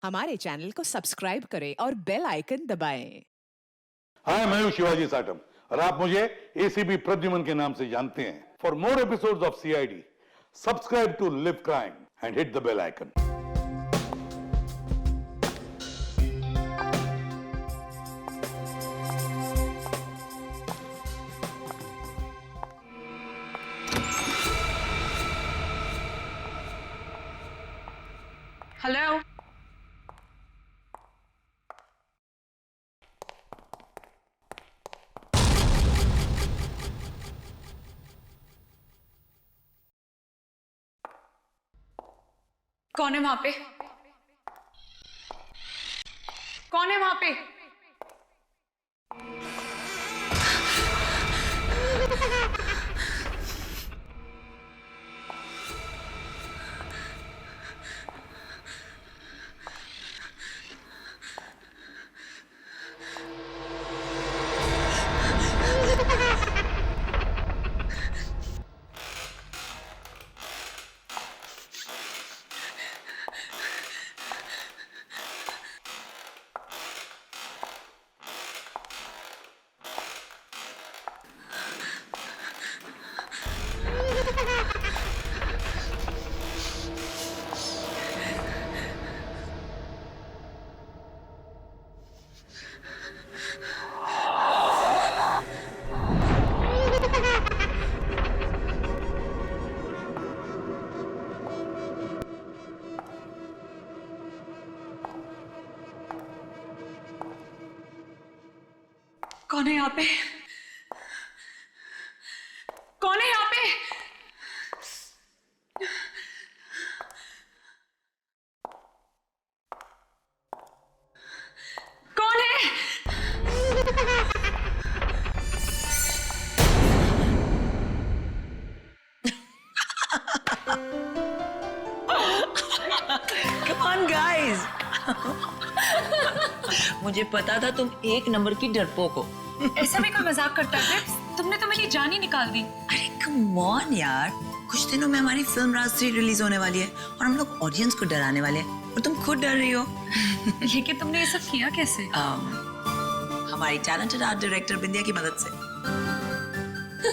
हमारे चैनल को सब्सक्राइब करें और बेल आइकन दबाएं। हाय, मैं हूं शिवाजी साटम और आप मुझे एसीपी प्रद्युमन के नाम से जानते हैं। For more episodes of CID, subscribe to Live Crime and hit the bell icon. Hello. कौन है वहां पे? कौन है वहां पे? कौन है यहाँ पे? कौन है यहाँ पे? कौन है? Come on, guys. मुझे पता था तुम एक नंबर की डरपोक हो। ऐसा भी कोई मजाक करता है? तुमने तो मेरी जान ही निकाल दी। अरे कम ऑन यार, कुछ दिनों में हमारी फिल्म राज 3 रिलीज होने वाली है और हम लोग ऑडियंस को डराने वाले हैं और तुम खुद डर रही हो। ये कि तुमने ये सब किया कैसे? हमारी टैलेंटेड आर्ट डायरेक्टर बिंदिया की मदद से।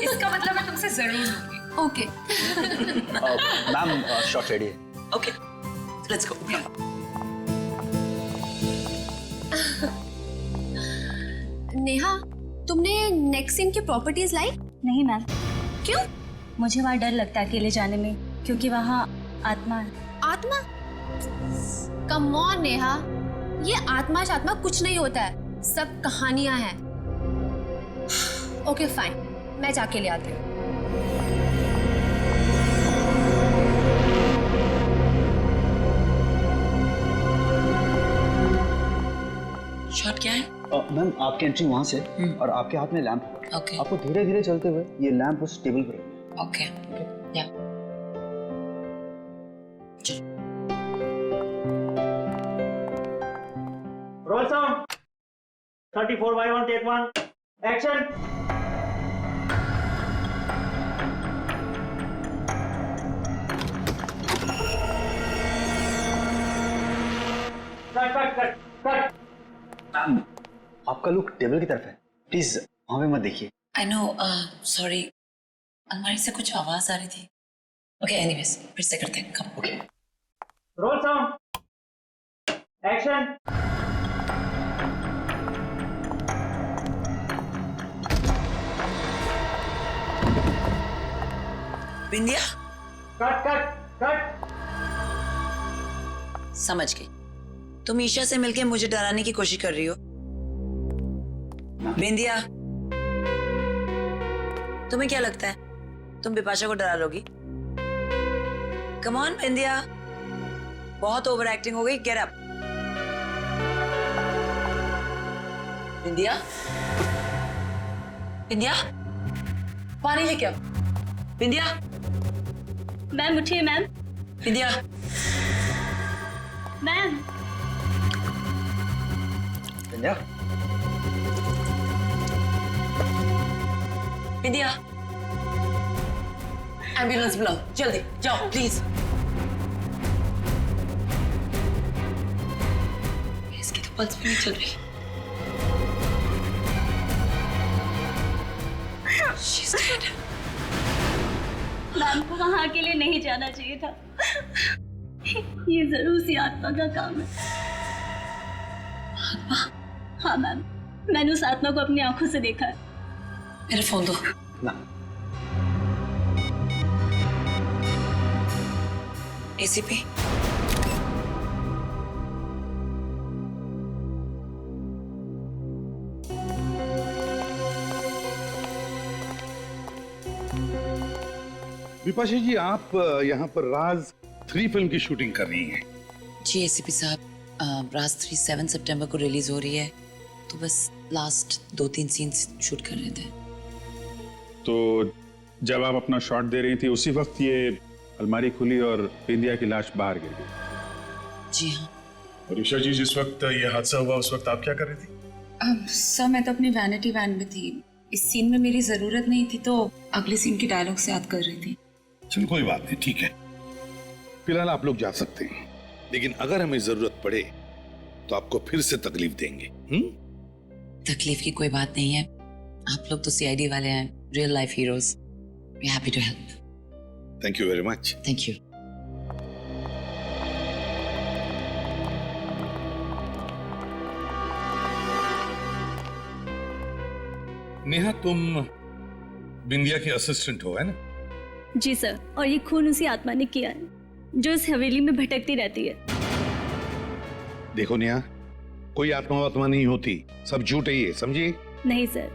इसका मतलब मैं तुमसे जरूर लूंगी। ओके। मैम शॉट रेडी है। Okay, let's go. नेहा, तुमने नेक्स्ट सीन की प्रॉपर्टीज लाई? नहीं मैम, क्यों? मुझे वहाँ डर लगता है अकेले जाने में, क्योंकि वहाँ आत्मा है। आत्मा? कम ऑन नेहा, ये आत्मा शात्मा कुछ नहीं होता है, सब कहानियां हैं। ओके फाइन, मैं जाके ले आती हूँ। शॉट क्या है? मैम आपकी एंट्री वहाँ से और आपके हाथ में लैंप होगा। ओके आपको धीरे धीरे चलते हुए ये लैंप उस टेबल पर रखना है। ओके या Roll sound. 34/1 take 1. Action. Cut. Ma'am आपका लुक टेबल की तरफ है, प्लीज वहाँ पे मत देखिए। आई नो, सॉरी, अलमारी से कुछ आवाज आ रही थी। ओके एनीवेज, फिर से करते हैं। कम ओके। Roll sound. Action. बिंदिया, Cut. समझ गई। तुम ईशा से मिलके मुझे डराने की कोशिश कर रही हो। बिंदिया, तुम्हें क्या लगता है तुम बिपाशा को डरा लोगी? कम ऑन बिंदिया, बहुत ओवर एक्टिंग हो गई। Get up. बिंदिया, बिंदिया, पानी लेके आओ। बिंदिया, मैम उठिए मैम। बिंदिया, मैम बिंदिया, बिंदिया, एम्बुलेंस बुलाओ, जल्दी जाओ प्लीज। पल्स भी नहीं चल रही। She's dead. मैम को वहाँ अकेले नहीं जाना चाहिए था। ये जरूर सी आत्मा का काम है। हाँ मैम, मैंने उस आत्मा को अपनी आंखों से देखा है। मेरा फोन दो। ना एसीपी, विपाशा जी, आप यहाँ पर राज 3 फिल्म की शूटिंग कर रही हैं। जी एसीपी साहब, राज 3 7 सितंबर को रिलीज हो रही है, तो बस लास्ट 2-3 सीन्स शूट कर रहे थे। तो जब आप अपना शॉट दे रही थी उसी वक्त ये अलमारी खुली और बिंदिया की लाश बाहर गिर गई। जी हाँ ऋषा जी, जिस वक्त ये हादसा हुआ उस वक्त आप क्या कर रही थी? सर मैं तो अपनी वैनिटी वैन में थी। इस सीन में मेरी जरूरत नहीं थी तो अगले सीन की डायलॉग से याद कर रही थी। चलो कोई बात नहीं, ठीक है। फिलहाल आप लोग जा सकते हैं, लेकिन अगर हमें जरूरत पड़े तो आपको फिर से तकलीफ देंगे। तकलीफ की कोई बात नहीं है, आप लोग तो सीआईडी वाले हैं, real life heroes. We happy to help. Thank you very much. Thank you. Neha, तुम बिंदिया की असिस्टेंट हो, है ना? जी सर, और ये खून उसी आत्मा ने किया है जो इस हवेली में भटकती रहती है। देखो नेहा, कोई आत्मा वात्मा नहीं होती, सब झूठ है ये, समझिए? नहीं सर,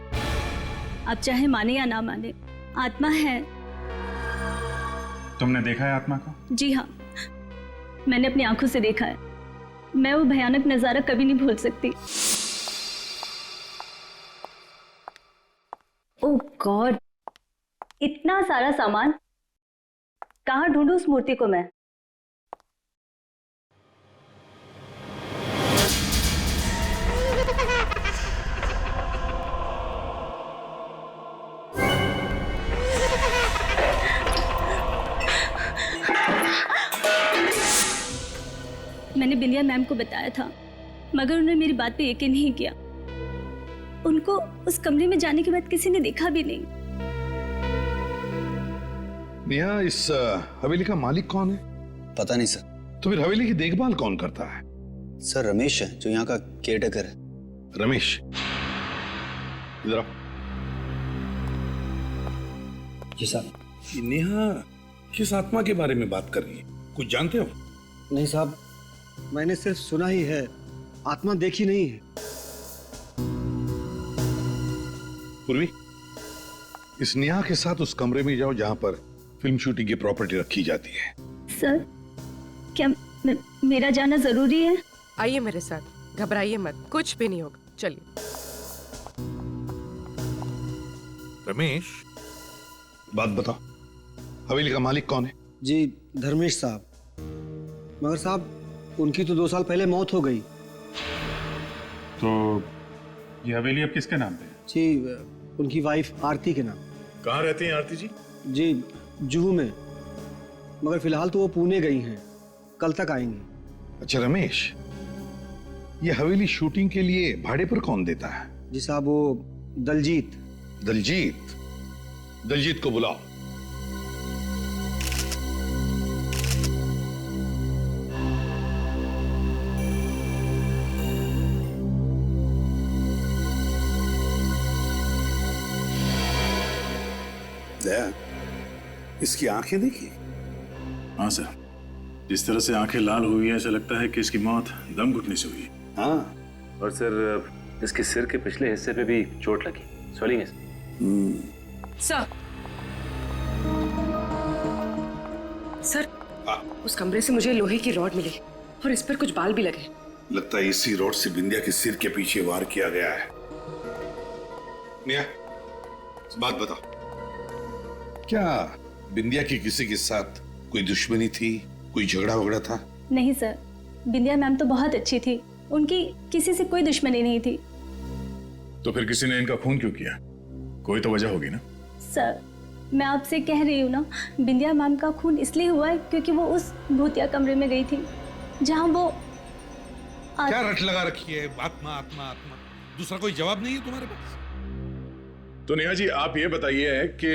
आप चाहे माने या ना माने, आत्मा है। तुमने देखा है आत्मा को? जी हाँ, मैंने अपनी आंखों से देखा है। मैं वो भयानक नजारा कभी नहीं भूल सकती। ओह गॉड, इतना सारा सामान, कहाँ ढूंढूं उस मूर्ति को मैं? मैंने बिंदिया मैम को बताया था, मगर उन्होंने मेरी बात पे यकीन नहीं किया। उनको उस कमरे में जाने के बाद किसी ने देखा भी नहीं। नेहा, इस हवेली का मालिक कौन है? पता नहीं सर। तो फिर हवेली की देखभाल कौन करता है? सर रमेश है जो यहाँ का केयरटेकर है। रमेश, इधर आओ। जी साहब। ये नेहा किस आत्मा के बारे में बात कर रही है, कुछ जानते हो? नहीं साहब, मैंने सिर्फ सुना ही है, आत्मा देखी नहीं है। पूर्वी, इस नेहा के साथ उस कमरे में जाओ जहां पर फिल्म शूटिंग की प्रॉपर्टी रखी जाती है। सर, क्या मेरा जाना जरूरी है? आइए मेरे साथ, घबराइए मत, कुछ भी नहीं होगा, चलिए। रमेश, बात बताओ, हवेली का मालिक कौन है? जी धर्मेश साहब। मगर साहब, उनकी तो 2 साल पहले मौत हो गई। तो ये हवेली अब किसके नाम पे है? जी उनकी वाइफ आरती के नाम। कहाँ रहती हैं आरती जी? जी जुहू में, मगर फिलहाल तो वो पुणे गई हैं, कल तक आएंगी। अच्छा रमेश, ये हवेली शूटिंग के लिए भाड़े पर कौन देता है? जी साहब, वो दलजीत। दलजीत? दलजीत को बुलाओ। दया, इसकी आंखें देखी? हाँ सर, जिस तरह से आंखें लाल हुई है ऐसा लगता है कि इसकी मौत दम घुटने से हुई है। हाँ, और सर इसके सिर के पिछले हिस्से पे भी चोट लगी, स्वेलिंग है। सर, उस कमरे से मुझे लोहे की रॉड मिली और इस पर कुछ बाल भी लगे। लगता है इसी रॉड से बिंदिया के सिर के पीछे वार किया गया है। नेहा, बात बताओ, क्या बिंदिया की किसी के साथ कोई दुश्मनी थी, कोई झगड़ा वगड़ा था? नहीं सर, बिंदिया मैम तो बहुत अच्छी थी, उनकी किसी से कोई दुश्मनी नहीं थी। तो फिर किसी ने इनका खून क्यों किया? कोई तो वजह होगी ना? सर, मैं आपसे कह रही हूँ ना, बिंदिया मैम का खून इसलिए हुआ है क्योंकि वो उस भूतिया कमरे में गई थी जहाँ वो क्या रट लगा रखी है? आत्मा आत्मा आत्मा, दूसरा कोई जवाब नहीं है तुम्हारे पास? तो नेहा जी आप ये बताइए कि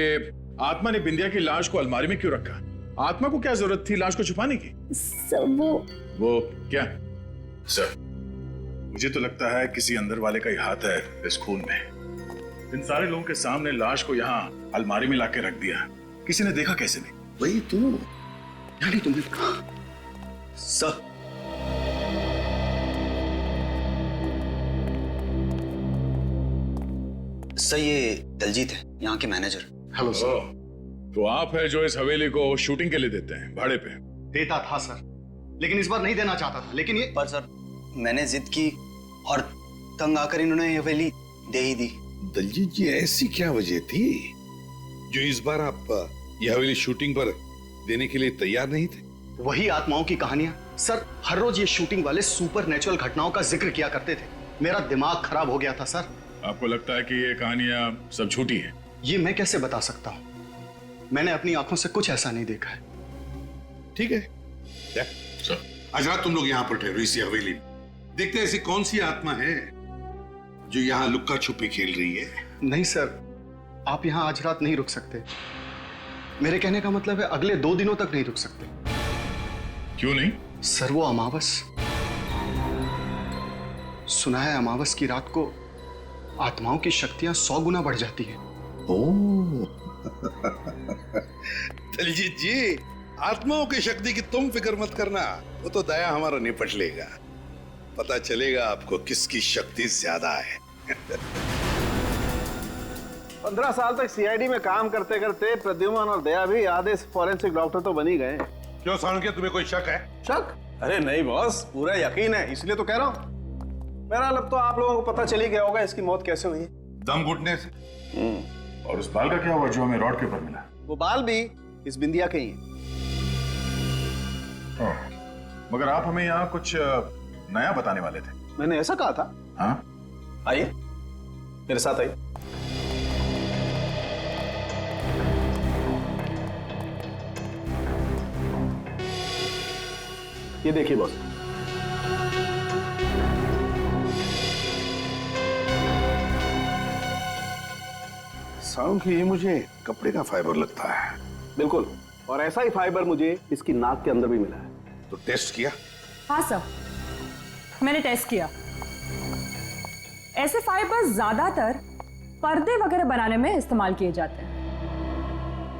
आत्मा ने बिंदिया की लाश को अलमारी में क्यों रखा? आत्मा को क्या जरूरत थी लाश को छुपाने की? सर वो क्या? सर मुझे तो लगता है किसी अंदर वाले का ही हाथ है इस खून में। इन सारे लोगों के सामने लाश को यहाँ अलमारी में लाके रख दिया, किसी ने देखा कैसे नहीं? वही तू यानी तुमने कहा सर सर ये दलजीत है, यहाँ के मैनेजर। Hello sir. तो आप है जो इस हवेली को शूटिंग के लिए देते हैं भाड़े पे? देता था सर, लेकिन इस बार नहीं देना चाहता था, लेकिन ये पर सर मैंने जिद की और तंग आकर इन्होंने ये हवेली दे ही दी। दलजीत जी ऐसी क्या वजह थी जो इस बार आप ये हवेली शूटिंग पर देने के लिए तैयार नहीं थे? वही आत्माओं की कहानियां सर। हर रोज ये शूटिंग वाले सुपर नेचुरल घटनाओं का जिक्र किया करते थे। मेरा दिमाग खराब हो गया था सर। आपको लगता है कि ये कहानियां सब झूठी हैं? ये मैं कैसे बता सकता हूँ, मैंने अपनी आंखों से कुछ ऐसा नहीं देखा है। ठीक है, आज रात तुम लोग यहाँ पर ठहरो इसी हवेली में। देखते हैं ऐसी कौन सी आत्मा है जो यहाँ लुक्का छुपी खेल रही है। नहीं सर, आप यहाँ आज रात नहीं रुक सकते। मेरे कहने का मतलब है अगले 2 दिनों तक नहीं रुक सकते। क्यों नहीं? सर वो अमावस, सुना है अमावस की रात को आत्माओं की शक्तियां 100 गुना बढ़ जाती हैं। ओह दलजीत जी, आत्माओं की शक्ति की तुम फिक्र मत करना, वो तो दया हमारा निपट लेगा। पता चलेगा आपको किसकी शक्ति ज्यादा है। 15 साल तक सीआईडी में काम करते करते प्रद्युमन और दया भी आधे फॉरेंसिक डॉक्टर तो बन ही गए। क्यों सालुंके, तुम्हें कोई शक है? शक? अरे नहीं बॉस, पूरा यकीन है, इसलिए तो कह रहा हूँ। मेरा अब तो आप लोगों को पता चल ही गया होगा इसकी मौत कैसे हुई। दम घुटने से। और उस बाल का क्या हुआ जो हमें रॉड के ऊपर मिला? वो बाल भी इस बिंदिया के ही हैं। मगर आप हमें यहाँ कुछ नया बताने वाले थे। मैंने ऐसा कहा था? हाँ आइए मेरे साथ आइए। ये देखिए बॉस, सालुंके ये मुझे कपड़े का फाइबर लगता है। बिल्कुल, और ऐसा ही फाइबर मुझे इसकी नाक के अंदर भी मिला है। तो टेस्ट किया? हाँ सर, मैंने टेस्ट किया। ऐसे फाइबर ज्यादातर पर्दे वगैरह बनाने में इस्तेमाल किए जाते हैं।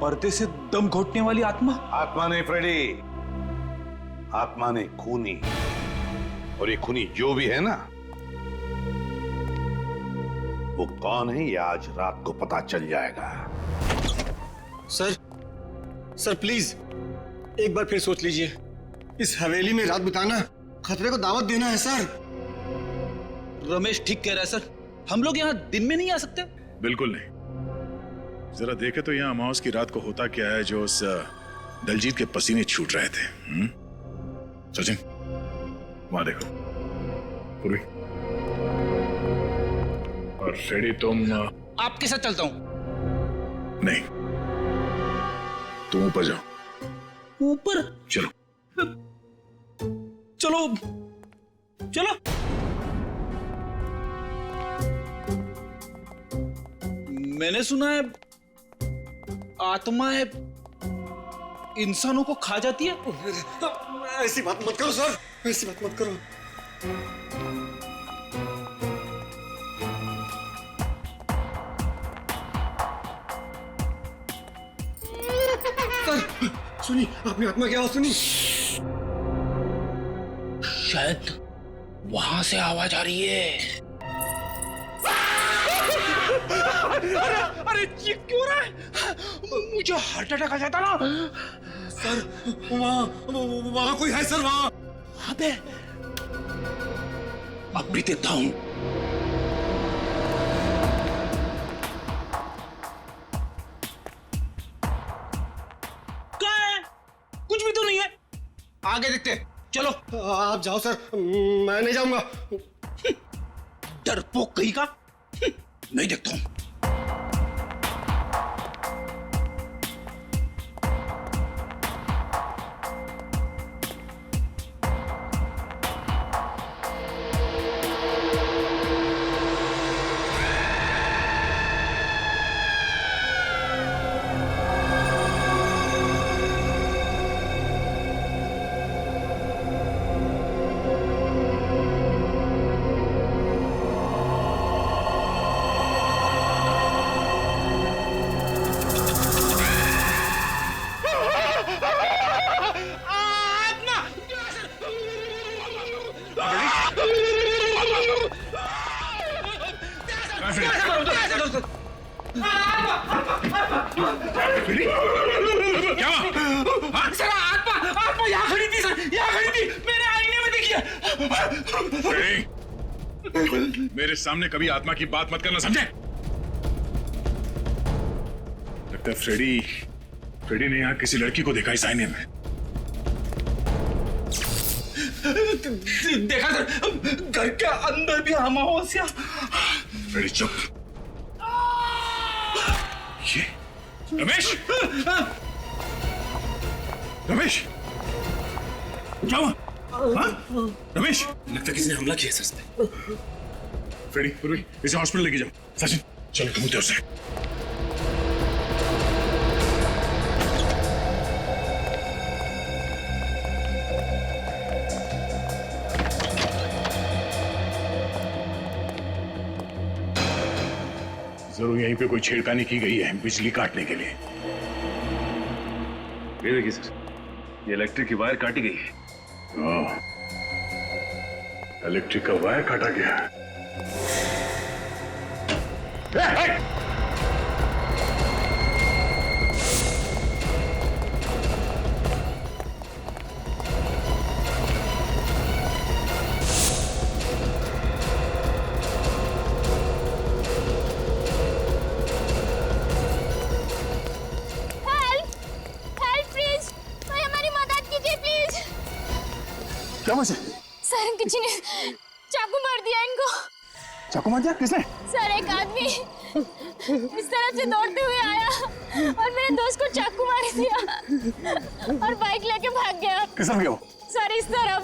पर्दे से दम घोटने वाली आत्मा? आत्मा नहीं फ्रेडी, आत्मा ने खूनी। और ये खूनी जो भी है ना, वो कौन है ये आज रात को पता चल जाएगा। सर प्लीज एक बार फिर सोच लीजिए। इस हवेली में रात बिताना खतरे को दावत देना है सर। रमेश ठीक कह रहा है सर, हम लोग यहाँ दिन में नहीं आ सकते। बिल्कुल नहीं। जरा देखे तो यहाँ अमावस की रात को होता क्या है जो उस दलजीत के पसीने छूट रहे थे। सचिन वहां देखो। पूर्वी और फ्रेडी तुम आपके साथ चलता हूँ। नहीं, तुम ऊपर जाओ। ऊपर? चलो चलो चलो। मैंने सुना है आत्माएं इंसानों को खा जाती है। ऐसी बात मत करो सर, ऐसी बात मत करो। सर सुनी, आपने आत्मा क्या सुनी? शायद वहां से आवाज आ रही है। अरे ये क्यों रहा है? मुझे हार्ट अटैक आ जाता ना। सर वहां कोई है सर, वहां पे। अब भी देता हूं। क्या है? कुछ भी तो नहीं है। आगे देखते। चलो आप जाओ सर, मैं नहीं जाऊंगा। डरपोक कहीं का। नहीं देखता हूं। क्या सर आत्मा यहाँ खड़ी थी सर, यहाँ खड़ी थी, मैंने आईने में देखी है। मेरे सामने कभी आत्मा की बात मत करना, समझे? लगता है फ्रेडी ने यहाँ किसी लड़की को देखा इस आईने में। देखा सर, घर के अंदर भी अमावस्या। फ्रेडी चुप। ये रमेश, रमेश क्या हुआ? हाँ? रमेश, लगता है किसी ने हमला किया सर इस पे। फ्रेडी इसे हॉस्पिटल लेके जाओ। सचिन चलो कबूतर से। जरूर यहीं पे कोई छेड़खानी की गई है बिजली काटने के लिए। ये देखिए सर, ये इलेक्ट्रिक की वायर काटी गई है। इलेक्ट्रिक का वायर काटा गया। क्या वजह? सर किसी ने चाकू मार दिया इनको। चाकू मार दिया? किसने? सर एक आदमी इस तरफ से दौड़ते हुए आया और मेरे दोस्त को चाकू मार दिया और बाइक लेके भाग गया। किस तरफ गया वो? सर इस तरफ।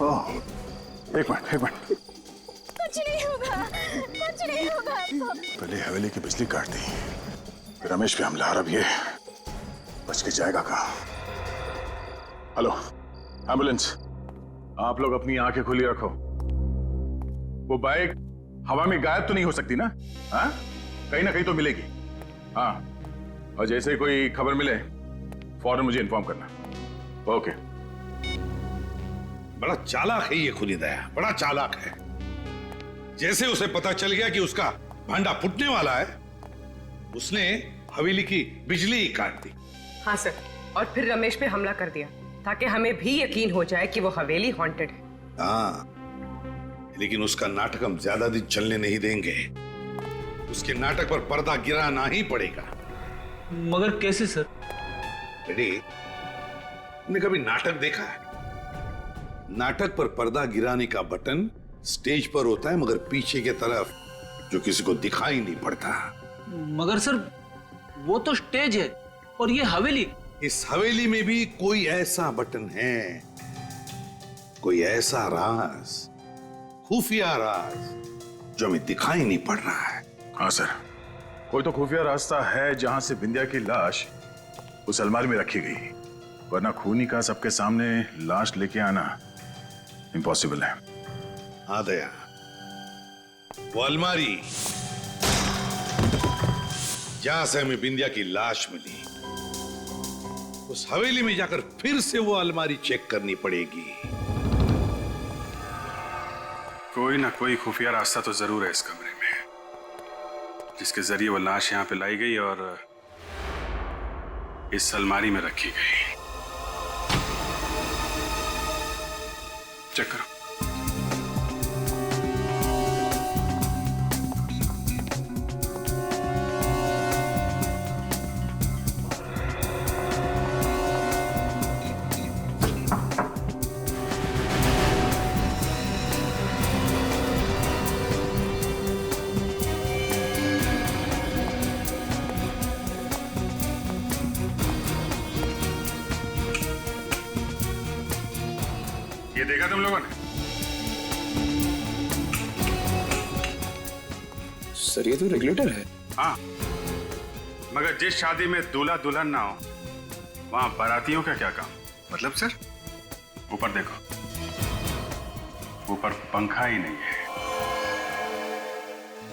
ओह, एक मिनट। कुछ नहीं होगा। पहले हवेली की बिजली काट दी, फिर रमेश पे हमला, अब ये बच के जाएगा कहाँ? हेलो एम्बुलेंस, आप लोग अपनी आंखें खुली रखो। वो बाइक हवा में गायब तो नहीं हो सकती ना? हाँ, कहीं ना कहीं तो मिलेगी। हाँ, और जैसे कोई खबर मिले फौरन मुझे इन्फॉर्म करना। ओके। बड़ा चालाक है ये खुनीदया, बड़ा चालाक है। जैसे उसे पता चल गया कि उसका भांडा फूटने वाला है, उसने हवेली की बिजली काट दी। हाँ सर, और फिर रमेश पे हमला कर दिया ताकि हमें भी यकीन हो जाए कि वो हवेली हॉन्टेड है। हाँ, लेकिन उसका नाटक हम ज्यादा दिन चलने नहीं देंगे। उसके नाटक पर पर्दा गिराना ही पड़ेगा। मगर कैसे सर? रेडी, तुमने कभी नाटक देखा है? नाटक पर पर्दा गिराने का बटन स्टेज पर होता है, मगर पीछे की तरफ जो किसी को दिखाई नहीं पड़ता। मगर सर वो तो स्टेज है और ये हवेली। इस हवेली में भी कोई ऐसा बटन है, कोई ऐसा राज, खुफिया राज जो हमें दिखाई नहीं पड़ रहा है। हाँ सर, कोई तो खुफिया रास्ता है जहां से बिंदिया की लाश उस अलमारी में रखी गई, वरना खूनी का सबके सामने लाश लेके आना इम्पॉसिबल है। हाँ दया, वो अलमारी जहां से हमें बिंदिया की लाश मिली, उस हवेली में जाकर फिर से वो अलमारी चेक करनी पड़ेगी। कोई ना कोई खुफिया रास्ता तो जरूर है इस कमरे में, जिसके जरिए वो लाश यहाँ पे लाई गई और इस अलमारी में रखी गई। चेक करो। ये देखा तुम लोगों ने? सर ये तो रेगुलेटर है। हाँ, मगर जिस शादी में दूल्हा दुल्हन ना हो, वहां बारातियों का क्या काम? मतलब सर? ऊपर देखो, ऊपर पंखा ही नहीं है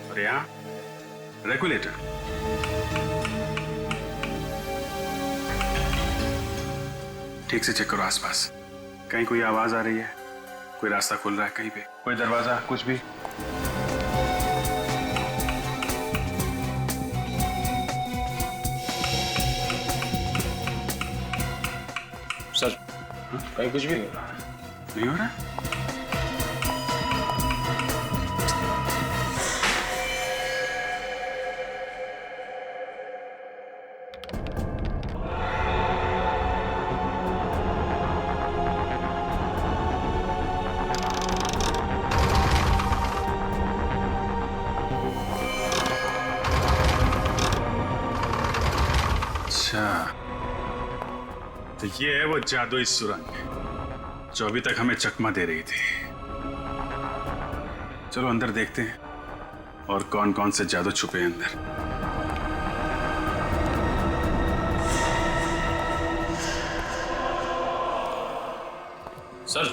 और यहाँ रेगुलेटर। ठीक से चेक करो आसपास, कहीं कोई आवाज आ रही है, कोई रास्ता खुल रहा है कहीं पे, कोई दरवाजा, कुछ भी? सर कहीं कुछ भी नहीं हो रहा। नहीं हो रहा? तो ये है वो जादुई सुरंग जो अभी तक हमें चकमा दे रही थी। चलो अंदर देखते हैं और कौन कौन से जादू छुपे हैं अंदर। सर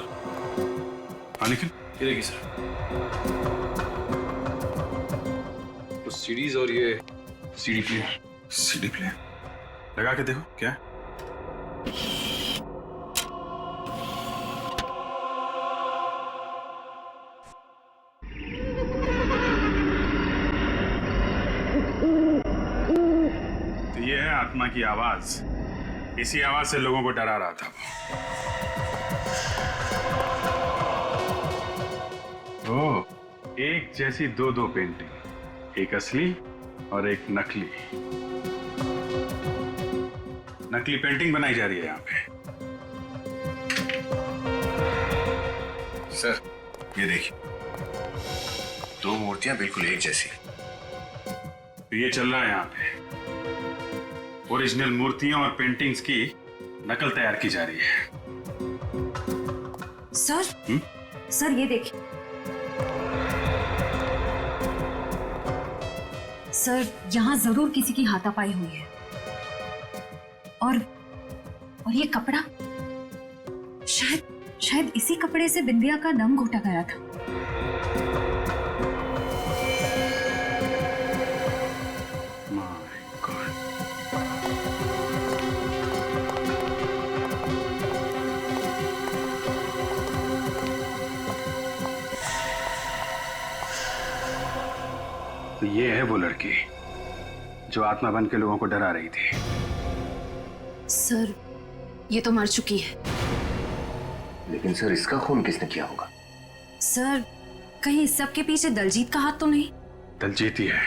हाँ लेकिन ये देखिए सर, कुछ सीडीज और ये सीडी प्लेयर। सीडी प्लेयर लगा के देखो क्या है? तो ये है आत्मा की आवाज। इसी आवाज से लोगों को डरा रहा था वो। ओह, एक जैसी दो पेंटिंग, एक असली और एक नकली। नकली पेंटिंग बनाई जा रही है यहाँ पे। सर ये देखिए, दो मूर्तियां बिल्कुल एक जैसी। तो ये चल रहा है यहाँ पे, ओरिजिनल मूर्तियों और पेंटिंग्स की नकल तैयार की जा रही है। सर सर ये देखिए सर, यहाँ जरूर किसी की हाथापाई हुई है। और ये कपड़ा, शायद इसी कपड़े से बिंदिया का दम घोटा गया था। तो ये है वो लड़की जो आत्मा बन के लोगों को डरा रही थी। सर ये तो मर चुकी है। लेकिन सर इसका खून किसने किया होगा? सर कहीं इस सब के पीछे दलजीत का हाथ तो नहीं? दलजीत ही है,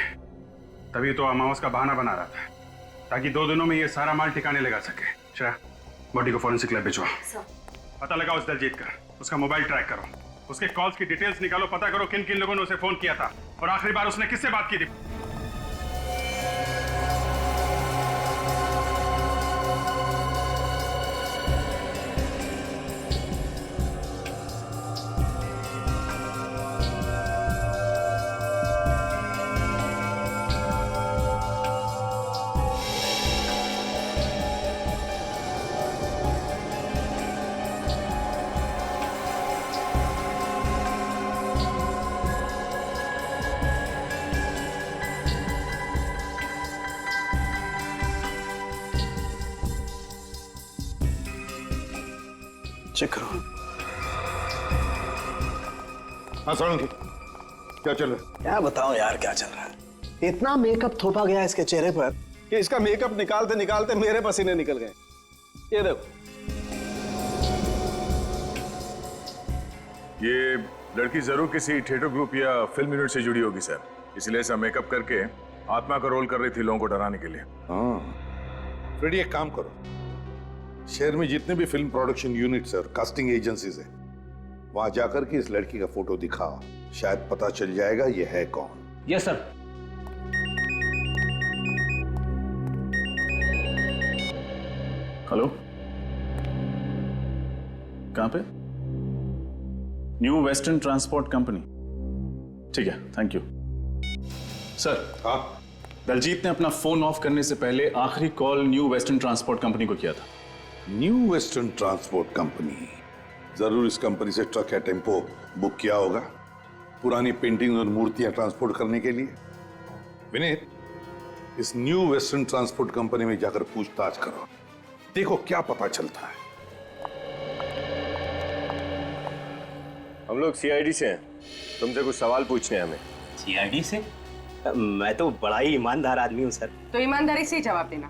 तभी तो अमावस का बहाना बना रहा था ताकि 2 दिनों में ये सारा माल ठिकाने लगा सके। श्रेया, बॉडी को फॉरेंसिक लैब भिजवा। पता लगाओ उस दलजीत का, उसका मोबाइल ट्रैक करो, उसके कॉल्स की डिटेल्स निकालो, पता करो किन किन लोगों ने उसे फोन किया था और आखिरी बार उसने किससे बात की थी। चेक करो। हाँ सोलंकी, क्या चल रहा है? क्या बताऊं यार क्या चल रहा है। इतना मेकअप थोपा गया इसके चेहरे पर कि इसका मेकअप निकालते निकालते मेरे पसीने निकल गए। ये देखो। ये लड़की जरूर किसी थिएटर ग्रुप या फिल्म यूनिट से जुड़ी होगी सर, इसलिए ऐसा मेकअप करके आत्मा का रोल कर रही थी लोगों को डराने के लिए। हाँ फ्रेडी, एक काम करो, शहर में जितने भी फिल्म प्रोडक्शन यूनिट्स और कास्टिंग एजेंसीज हैं, वहां जाकर के इस लड़की का फोटो दिखाओ, शायद पता चल जाएगा ये है कौन। Yes sir. हेलो, कहां पे? New western transport company. ठीक है, थैंक यू सर। हाँ, दलजीत ने अपना फोन ऑफ करने से पहले आखिरी call new western transport company को किया था। न्यू वेस्टर्न ट्रांसपोर्ट कंपनी, जरूर इस कंपनी से ट्रक या टेम्पो बुक किया होगा पुरानी पेंटिंग और मूर्तियां ट्रांसपोर्ट करने के लिए। विनीत, इस न्यू वेस्टर्न ट्रांसपोर्ट कंपनी में जाकर पूछताछ करो, देखो क्या पता चलता है। हम लोग सीआईडी से हैं, तुमसे कुछ सवाल पूछने हैं हमें। सीआईडी से? मैं तो बड़ा ही ईमानदार आदमी हूँ सर। तो ईमानदारी से ही जवाब देना।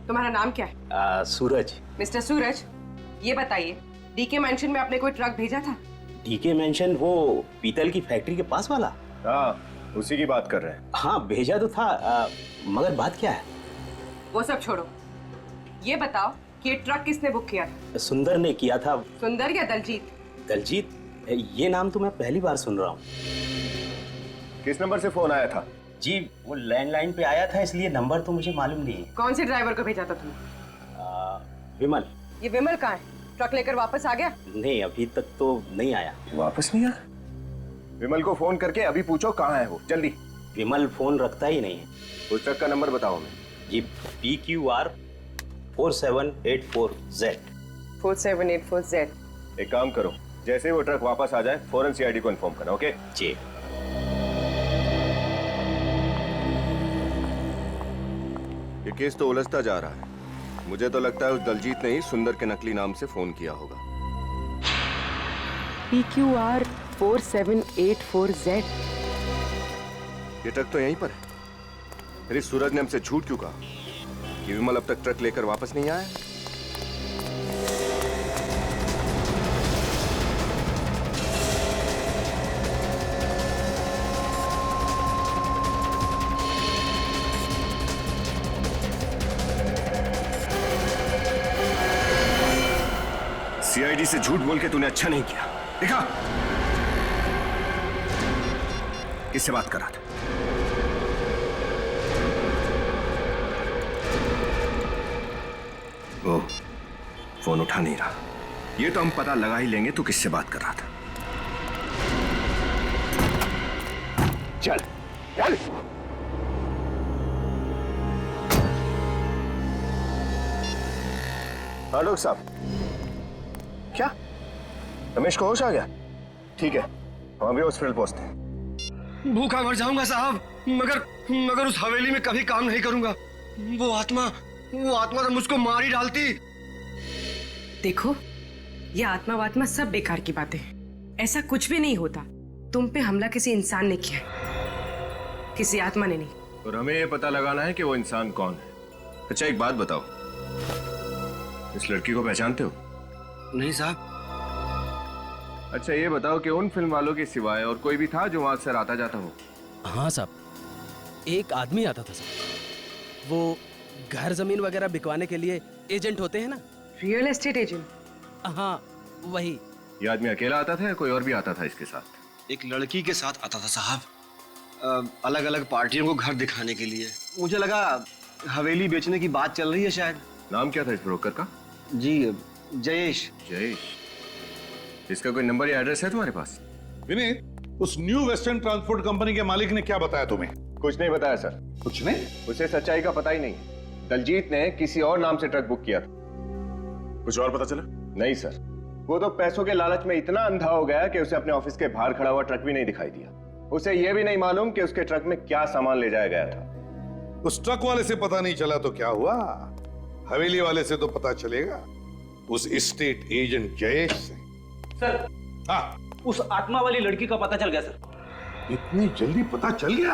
तुम्हारा नाम क्या है? सूरज। मिस्टर सूरज, ये बताइए डीके मेंशन में आपने कोई ट्रक भेजा था? डीके मेंशन वो पीतल की फैक्ट्री के पास वाला? हाँ, उसी की बात कर रहे हैं। हाँ भेजा तो था, मगर बात क्या है? वो सब छोड़ो, ये बताओ कि ये ट्रक किसने बुक किया था? सुंदर ने किया था। सुंदर या दलजीत? दलजीत? ये नाम तो मैं पहली बार सुन रहा हूँ। किस नंबर से फोन आया था? जी वो लैंडलाइन पे आया था, इसलिए नंबर तो मुझे मालूम नहीं है। कौन से ड्राइवर को भेजा था तुमने? विमल। ये विमल कहाँ है? ट्रक लेकर वापस आ गया? नहीं, अभी तक तो नहीं आया। वापस नहीं आया? विमल को फोन करके अभी पूछो कहाँ है वो, जल्दी। विमल फोन रखता ही नहीं है। उस ट्रक का नंबर बताओ हमें। जी PQR 4784Z। 4784Z। एक काम करो, जैसे ही वो ट्रक वापस आ जाए फौरन सीआईडी को इन्फॉर्म करना, ओके? जी। ये केस तो उलझता जा रहा है। मुझे तो लगता है उस दलजीत ने ही सुंदर के नकली नाम से फोन किया होगा। PQR 4784Z। ये ट्रक तो यहीं पर है। फिर इस सूरज ने हमसे झूठ क्यों कहा कि विमल अब तक ट्रक लेकर वापस नहीं आया? सीआईडी से झूठ बोल के तूने अच्छा नहीं किया। देखा किससे बात कर रहा था? वो फोन उठा नहीं रहा। ये तो हम पता लगा ही लेंगे तू किससे बात कर रहा था। चल चल। हाँ डॉक्टर साहब, क्या रमेश को होश आ गया? ठीक है, हम अभी हॉस्पिटल पहुंचते हैं। भूखा मर जाऊंगा साहब, मगर उस हवेली में कभी काम नहीं करूंगा। वो आत्मा तो मुझको मार ही डालती। देखो, ये आत्मा वात्मा सब बेकार की बातें हैं। ऐसा कुछ भी नहीं होता। तुम पे हमला किसी इंसान ने किया, किसी आत्मा ने नहीं। और हमें ये पता लगाना है कि वो इंसान कौन है। अच्छा एक बात बताओ, इस लड़की को पहचानते हो? नहीं साहब। अच्छा ये बताओ कि उन फिल्म वालों के सिवाय और कोई भी था जो वहां अक्सर आता जाता हो? हाँ साहब, एक आदमी आता था साहब। वो घर जमीन वगैरह बिकवाने के लिए एजेंट होते हैं ना। Real estate agent? हाँ वही। ये आदमी अकेला आता था या कोई और भी आता था इसके साथ? एक लड़की के साथ आता था साहब, अलग अलग पार्टियों को घर दिखाने के लिए। मुझे लगा हवेली बेचने की बात चल रही है शायद। नाम क्या था इस ब्रोकर का? जी जयेश। जयेश। इसका कोई नंबर या एड्रेस है तुम्हारे पास? विनीत, उस न्यू वेस्टर्न ट्रांसपोर्ट कंपनी के मालिक ने क्या बताया तुम्हें? कुछ नहीं बताया सर। कुछ नहीं? उसे सच्चाई का पता ही नहीं। दलजीत ने किसी और नाम से ट्रक बुक किया था। कुछ और पता चला? नहीं सर, वो तो पैसों के लालच में इतना अंधा हो गया कि उसे अपने ऑफिस के बाहर खड़ा हुआ ट्रक भी नहीं दिखाई दिया। उसे यह भी नहीं मालूम कि उसके ट्रक में क्या सामान ले जाया गया था। उस ट्रक वाले से पता नहीं चला तो क्या हुआ, हवेली वाले से तो पता चलेगा, उस एस्टेट एजेंट जयेश से। सर, हाँ, उस आत्मा वाली लड़की का पता चल गया सर। इतनी जल्दी पता चल गया?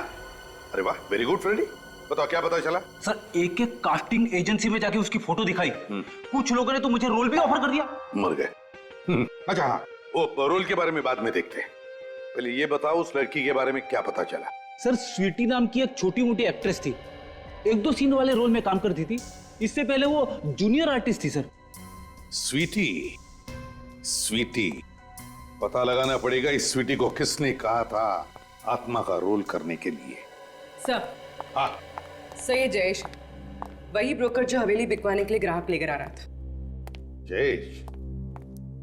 अरे वाह, वेरी गुड फ्रेडी। बताओ क्या पता चला? सर, एक कास्टिंग एजेंसी में जाके उसकी फोटो दिखाई। कुछ लोगों ने तो मुझे रोल भी ऑफर कर दिया। मर गए। अच्छा हाँ, वो रोल के बारे में बाद में देखते हैं। पहले ये बताओ उस लड़की के बारे में क्या पता चला? सर, स्वीटी नाम की एक छोटी मोटी एक्ट्रेस थी, एक दो सीन वाले रोल में काम करती थी। इससे पहले वो जूनियर आर्टिस्ट थी सर। स्वीटी, स्वीटी, पता लगाना पड़ेगा इस स्वीटी को किसने कहा था आत्मा का रोल करने के लिए। सर। हाँ सही जयेश, वही ब्रोकर जो हवेली बिकवाने के लिए ग्राहक लेकर आ रहा था। जयेश,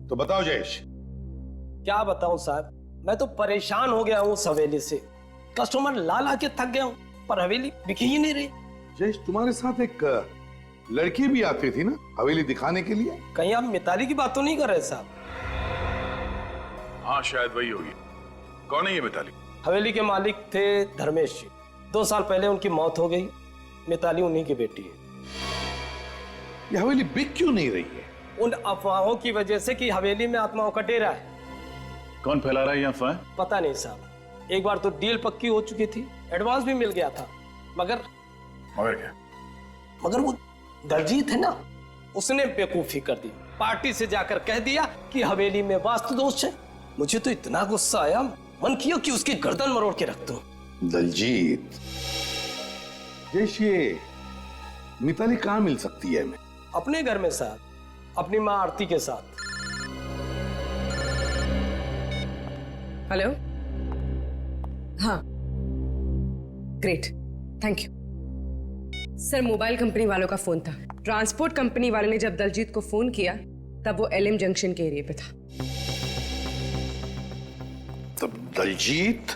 तो बताओ जयेश। क्या बताऊं साहब, मैं तो परेशान हो गया हूं उस हवेली से। कस्टमर ला ला के थक गया हूं, पर हवेली बिकी ही नहीं रही। जयेश, तुम्हारे साथ एक लड़की भी आती थी ना हवेली दिखाने के लिए? कहीं आप मिताली की बात तो नहीं कर रहे साहब? हाँ शायद वही होगी। कौन है ये मिताली? हवेली के मालिक थे धर्मेश जी। 2 साल पहले उनकी मौत हो गई। मिताली उन्हीं की बेटी है। ये हवेली बिक क्यों नहीं रही है? उन अफवाहों की वजह से कि हवेली में आत्माओं का डेरा है। कौन फैला रहा है ये अफवाह? पता नहीं साहब, एक बार तो डील पक्की हो चुकी थी, एडवांस भी मिल गया था, मगर क्या? मगर वो दलजीत है ना, उसने बेवकूफी कर दी। पार्टी से जाकर कह दिया कि हवेली में वास्तु दोष है। मुझे तो इतना गुस्सा आया, मन किया कि उसकी गर्दन मरोड़ के रख दूं। दलजीत, ये मिताली कहाँ मिल सकती है हमें? अपने घर में साहब, अपनी माँ आरती के साथ। हेलो, हाँ, great, thank you sir. Mobile company वालों का फोन था। ट्रांसपोर्ट कंपनी वाले ने जब दलजीत को फोन किया तब वो एलएम जंक्शन के एरिया पे था। तब दलजीत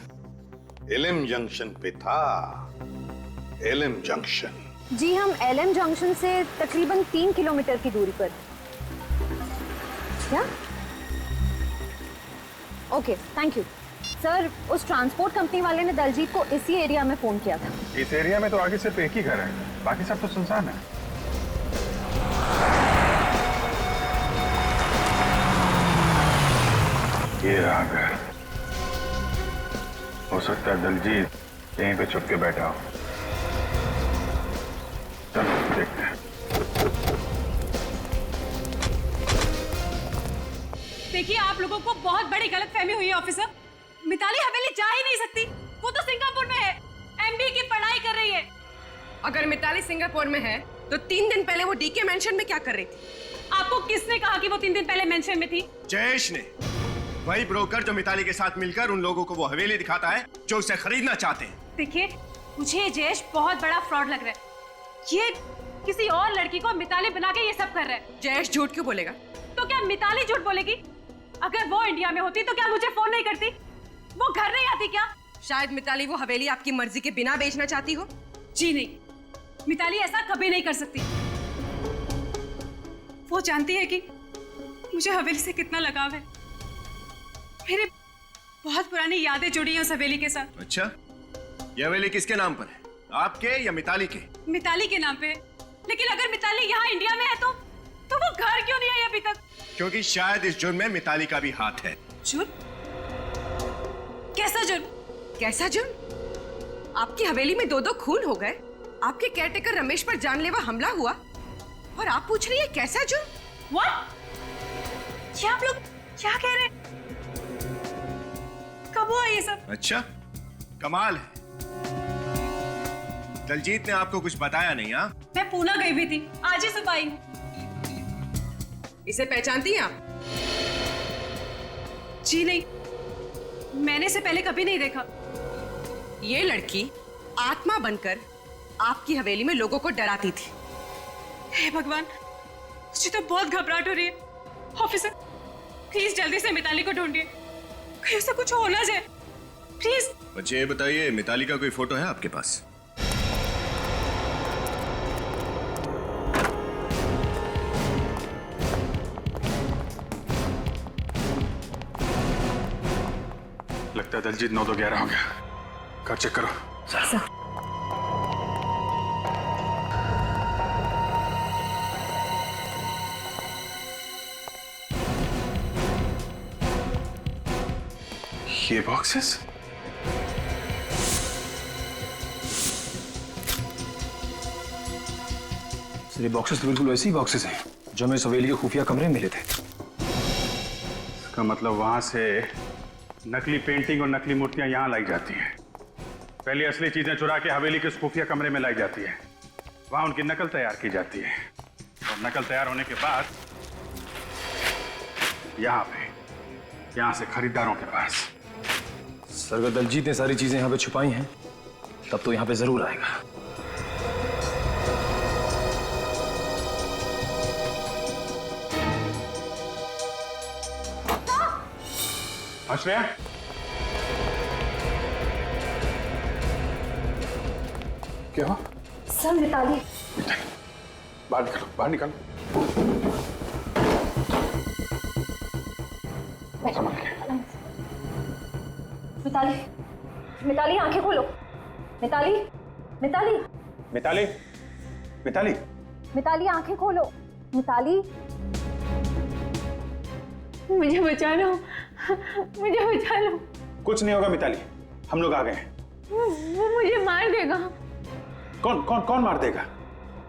एलएम जंक्शन पे था। LM junction? जी, हम एलएम जंक्शन से तकरीबन 3 किलोमीटर की दूरी पर। क्या? Okay, thank you sir. उस ट्रांसपोर्ट कंपनी वाले ने दलजीत को इसी एरिया में फोन किया था। इस एरिया में तो आगे सिर्फ एक ही घर है, बाकी सब तो सुनसान है। ये रहा घर। हो सकता है दलजीत यहीं पे छुप के बैठा हो। चलो देखते हैं। देखिए, आप लोगों को बहुत बड़ी गलतफहमी हुई है ऑफिसर। मिताली हवेली जा ही नहीं सकती, वो तो सिंगापुर में है, एमबीए की पढ़ाई कर रही है। अगर मिताली सिंगापुर में है तो 3 दिन पहले वो डीके मेंशन में क्या कर रही थी? आपको किसने कहा कि वो 3 दिन पहले मेंशन में थी? जयेश ने, वही ब्रोकर जो मिताली के साथ मिलकर उन लोगों को वो हवेली दिखाता है जो उसे खरीदना चाहते हैं। देखिए, मुझे जयेश बहुत बड़ा फ्रॉड लग रहा है। ये किसी और लड़की को मिताली बना के ये सब कर रहा है। जयेश झूठ क्यों बोलेगा? तो क्या मिताली झूठ बोलेगी? अगर वो इंडिया में होती तो क्या मुझे फोन नहीं करती? वो घर नहीं आती क्या? शायद मिताली वो हवेली आपकी मर्जी के बिना बेचना चाहती हो। जी नहीं, मिताली ऐसा कभी नहीं कर सकती। वो जानती है कि मुझे हवेली से कितना लगाव है। मेरी बहुत पुरानी यादें जुड़ी हैं उस हवेली के साथ। अच्छा, ये हवेली किसके नाम पर है, आपके या मिताली के? मिताली के नाम पे है। लेकिन अगर मिताली यहाँ इंडिया में है तो वो घर क्यों नहीं आई अभी तक? क्योंकि शायद इस जुर्म में मिताली का भी हाथ है। जुर्म? कैसा जुर्म? कैसा जुर्म? आपकी हवेली में 2-2 खून हो गए, आपके केयरटेकर रमेश पर जानलेवा हमला हुआ, और आप पूछ रही है कैसा जुर्म? What? ये आप लोग क्या कह रहे हैं? कब हुआ ये सब? अच्छा, कमाल है। दलजीत ने आपको कुछ बताया नहीं? हाँ, मैं पूना गई हुई थी, आज ही सुबह आई हूँ। इसे पहचानती हैं आप? जी नहीं, मैंने इसे पहले कभी नहीं देखा। ये लड़की आत्मा बनकर आपकी हवेली में लोगों को डराती थी। हे भगवान, मुझे तो बहुत घबराहट हो रही है। ऑफिसर, प्लीज जल्दी से मिताली को ढूंढिए, कहीं उसे कुछ हो ना जाए, प्लीज। बच्चे ये बताइए, मिताली का कोई फोटो है आपके पास? लगता है दलजीत 9-11 हो गया। घर चेक करो। सर। ये बॉक्सेस? सर, ये बॉक्सेस तो बिल्कुल वैसे ही बॉक्सेस हैं जो हमें हवेली के खुफिया कमरे में मिले थे। इसका मतलब वहां से नकली पेंटिंग और नकली मूर्तियां यहां लाई जाती हैं। पहले असली चीजें चुरा के हवेली के खुफिया कमरे में लाई जाती है, वहां उनकी नकल तैयार की जाती है, और नकल तैयार होने के बाद यहां से खरीदारों के पास। सर, अगर दलजीत ने सारी चीजें यहाँ पे छुपाई हैं तब तो यहाँ पे जरूर आएगा। आश्रया, क्या हुआ? सर, मिताली। बाहर निकालो, बाहर निकालो। संभाल के। मिताली, मिताली आंखें खोलो। मिताली, मिताली, मिताली, मिताली, मिताली आंखें खोलो। मिताली, मुझे बचा लो, मुझे बचा लो। कुछ नहीं होगा मिताली, हम लोग आ गए हैं। वो मुझे मार देगा। कौन कौन कौन मार देगा?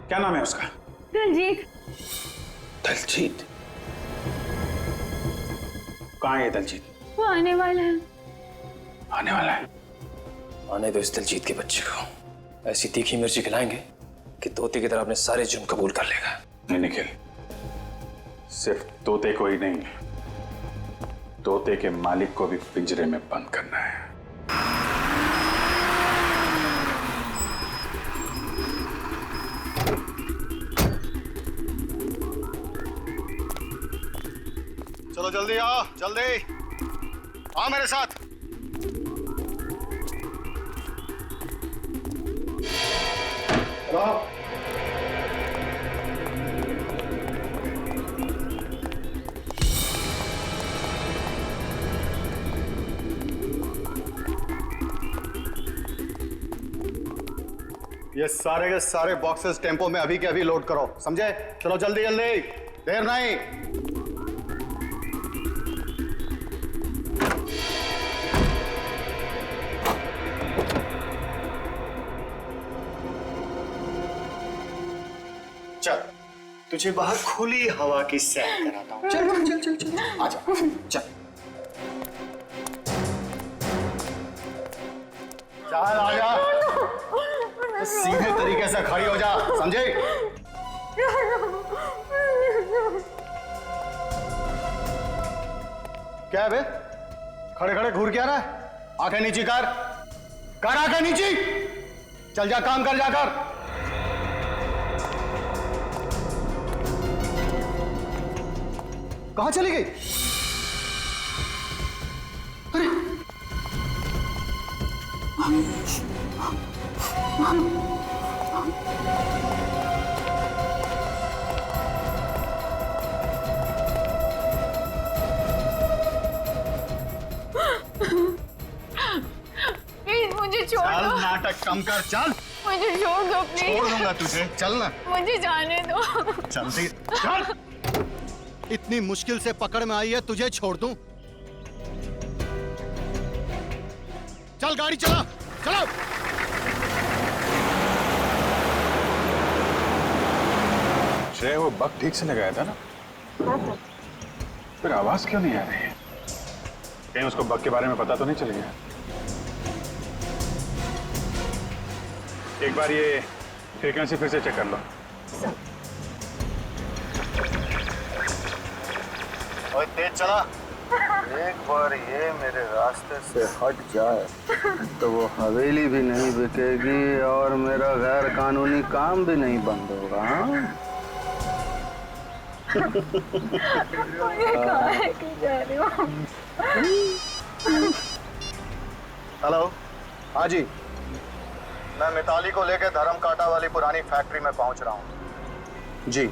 क्या नाम है उसका? दलजीत। दलजीत? कहाँ है दलजीत? वो आने वाला है। आने वाला है? आने दो इस दलजीत के बच्चे को। ऐसी तीखी मिर्ची खिलाएंगे कि तोते की तरह अपने सारे जुर्म कबूल कर लेगा। नहीं निखिल, सिर्फ तोते को ही नहीं, तोते के मालिक को भी पिंजरे में बंद करना है। चलो जल्दी आओ, जल्दी आओ मेरे साथ। ये सारे के सारे बॉक्सेस टेम्पो में अभी के अभी लोड करो, समझे? चलो जल्दी जल्दी, देर नहीं। चल, तुझे बाहर खुली हवा की सैर कराता हूँ। चल चल चल चल चल, आजा, चल चल आजा, सीधे तरीके से खड़ी हो जा, समझे? क्या है बे? खड़े खड़े घूर क्या रहा है? आंखें नीची कर, कर आंखें नीची। चल जा, काम कर जाकर। कहां चली गई? अरे प्लीज मुझे छोड़ चल, दो। नाटक कम कर, चल। मुझे छोड़ दो प्लीज। छोड़ दूंगा तुझे, चल ना। मुझे जाने दो। जल्दी चल। इतनी मुश्किल से पकड़ में आई है, तुझे छोड़ दूं? चल गाड़ी चला, चलो। श्रेय, वो बग ठीक से लगाया था ना? फिर आवाज क्यों नहीं आ रही है? कहीं उसको बग के बारे में पता तो नहीं चल गया? एक बार ये फ्रीक्वेंसी फिर से चेक कर लो। ओए तेज चला। एक बार ये मेरे रास्ते से हट जाए तो वो हवेली भी नहीं बिकेगी और मेरा गैर कानूनी काम भी नहीं बंद होगा। हेलो, हाँ जी, मैं मिताली को लेकर धर्म कांटा वाली पुरानी फैक्ट्री में पहुंच रहा हूँ जी,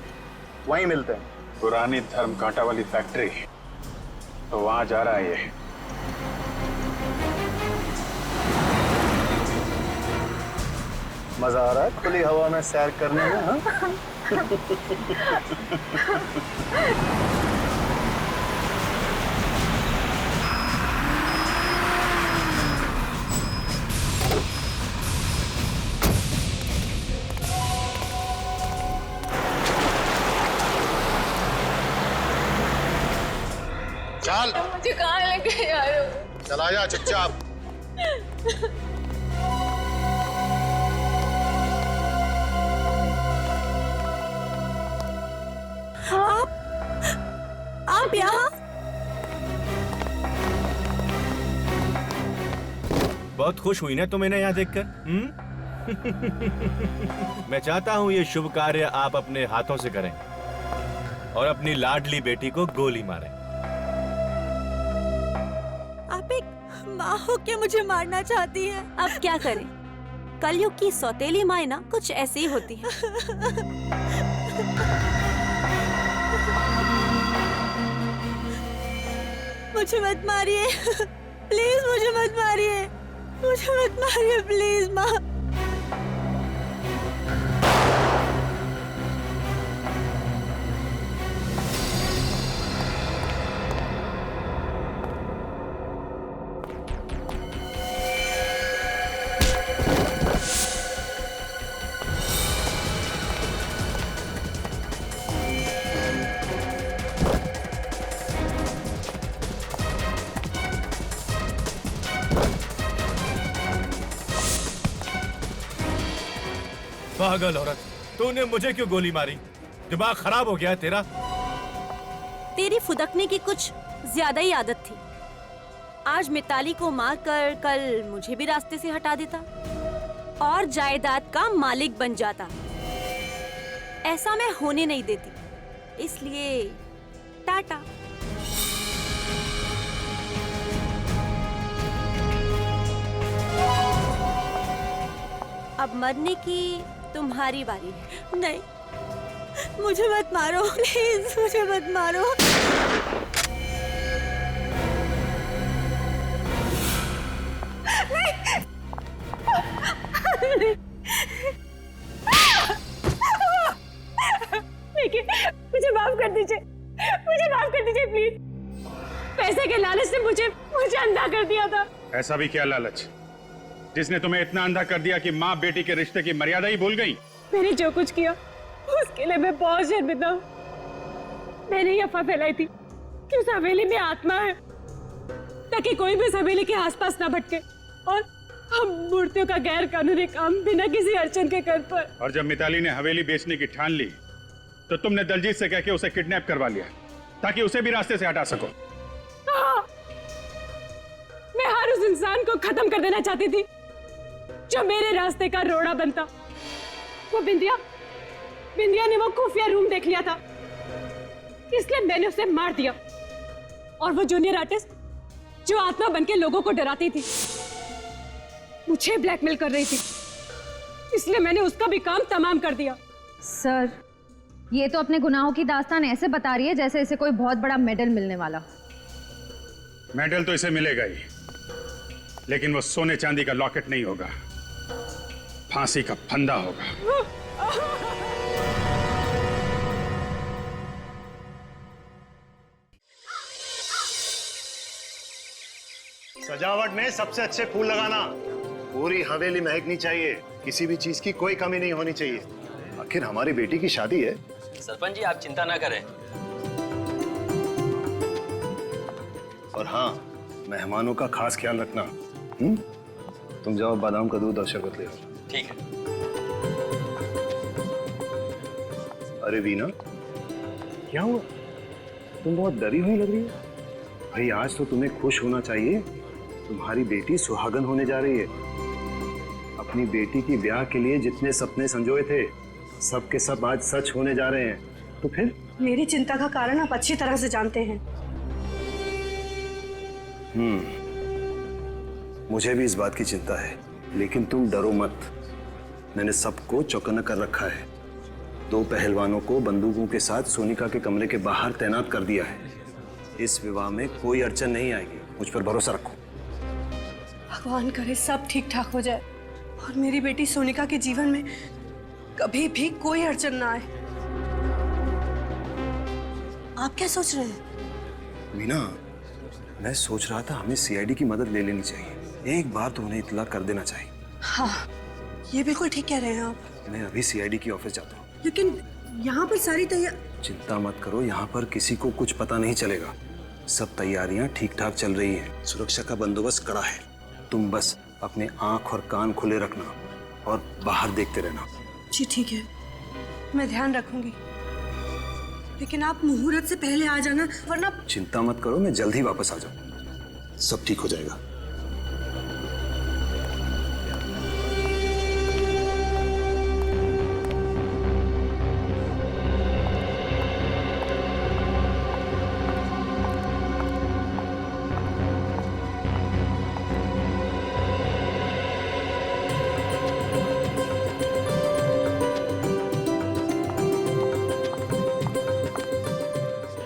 वहीं मिलते हैं। पुरानी धर्म कांटा वाली फैक्ट्री? तो वहां जा रहा है ये। मजा आ रहा है खुली हवा में सैर करने में? हाँ? चल, मुझे कहाँ लेके जा रहे हो? चला जा चुपचाप। आप यहाँ? बहुत खुश हुई ना तुम इन्हें यहाँ देखकर? मैं चाहता हूँ ये शुभ कार्य आप अपने हाथों से करें और अपनी लाडली बेटी को गोली मारें। आप एक माँ हो के मुझे मारना चाहती हैं? अब क्या करें? कलयुग की सौतेली माँ ना कुछ ऐसी ही होती है। मुझे मत मारिए, प्लीज मुझे मत मारिए, मुझे मत मारिए प्लीज माँ। पागल औरत, तूने मुझे क्यों गोली मारी? दिमाग खराब हो गया तेरा? तेरी फुदकने की कुछ ज्यादा ही आदत थी। आज मिताली को मारकर कल मुझे भी रास्ते से हटा देता और जायदाद का मालिक बन जाता। ऐसा मैं होने नहीं देती, इसलिए टाटा। अब मरने की तुम्हारी बारी है। नहीं, मुझे मत मारो प्लीज, मुझे मत मारो। देखिए, मुझे माफ कर दीजिए, मुझे माफ कर दीजिए प्लीज। पैसे के लालच से मुझे अंधा कर दिया था। ऐसा भी क्या लालच जिसने तुम्हें इतना अंधा कर दिया कि माँ बेटी के रिश्ते की मर्यादा ही भूल गई? मैंने जो कुछ किया उसके लिए मैं बहुत शर्मिंदा हूँ। मैंने ये अफवाह फैलाई थी कि उस हवेली में आत्मा है, ताकि कोई भी उस हवेली के आसपास ना भटके और हम मूर्तियों का गैर कानूनी काम बिना किसी अड़चन के कर पाए। और जब मिताली ने हवेली बेचने की ठान ली तो तुमने दलजीत से कह के उसे किडनैप करवा लिया ताकि उसे भी रास्ते से हटा सको। हाँ, मैं हर उस इंसान को खत्म कर देना चाहती थी जो मेरे रास्ते का रोड़ा बनता। वो बिंदिया ने वो खुफिया रूम देख लिया था, इसलिए मैंने उसे मार दिया। और वो जूनियर आर्टिस्ट जो आत्मा बनके लोगों को डराती थी, मुझे ब्लैकमेल कर रही थी, इसलिए मैंने उसका भी काम तमाम कर दिया। सर, ये तो अपने गुनाहों की दास्तान ऐसे बता रही है जैसे इसे कोई बहुत बड़ा मेडल मिलने वाला। मेडल तो इसे मिलेगा ही, लेकिन वो सोने चांदी का लॉकेट नहीं होगा, फांसी का फंदा होगा। सजावट में सबसे अच्छे फूल लगाना। पूरी हवेली महकनी चाहिए, किसी भी चीज की कोई कमी नहीं होनी चाहिए। आखिर हमारी बेटी की शादी है। सरपंच जी, आप चिंता ना करें। और हाँ, मेहमानों का खास ख्याल रखना। तुम जाओ बादाम का दूध और शरबत ले आओ। ठीक है। अरे वीना, क्या हुआ? तुम बहुत डरी हुई लग रही हो। भाई, आज तो तुम्हें खुश होना चाहिए, तुम्हारी बेटी सुहागन होने जा रही है। अपनी बेटी की ब्याह के लिए जितने सपने संजोए थे, सब के सब आज सच होने जा रहे हैं। तो फिर मेरी चिंता का कारण आप अच्छी तरह से जानते हैं। मुझे भी इस बात की चिंता है, लेकिन तुम डरो मत। मैंने सबको चौकन्ना कर रखा है। 2 पहलवानों को बंदूकों के साथ सोनिका के कमरे के बाहर तैनात कर दिया है। इस विवाह में कोई अड़चन नहीं आएगी, मुझ पर भरोसा रखो। भगवान करे सब ठीक ठाक हो जाए और मेरी बेटी सोनिका के जीवन में कभी भी कोई अड़चन ना आए। आप क्या सोच रहे हैं? मीना, मैं सोच रहा था हमें सीआईडी की मदद ले लेनी चाहिए। एक बार तो उन्हें इत्तला कर देना चाहिए। हाँ, ये बिल्कुल ठीक कह रहे हैं आप। मैं अभी सीआईडी की ऑफिस जाता हूँ। लेकिन यहाँ पर सारी चिंता मत करो, यहाँ पर किसी को कुछ पता नहीं चलेगा। सब तैयारियां ठीक ठाक चल रही हैं। सुरक्षा का बंदोबस्त कड़ा है। तुम बस अपने आंख और कान खुले रखना और बाहर देखते रहना। जी ठीक है, मैं ध्यान रखूंगी। लेकिन आप मुहूर्त से पहले आ जाना, वरना। चिंता मत करो, मैं जल्द ही वापस आ जाऊँ। सब ठीक हो जाएगा।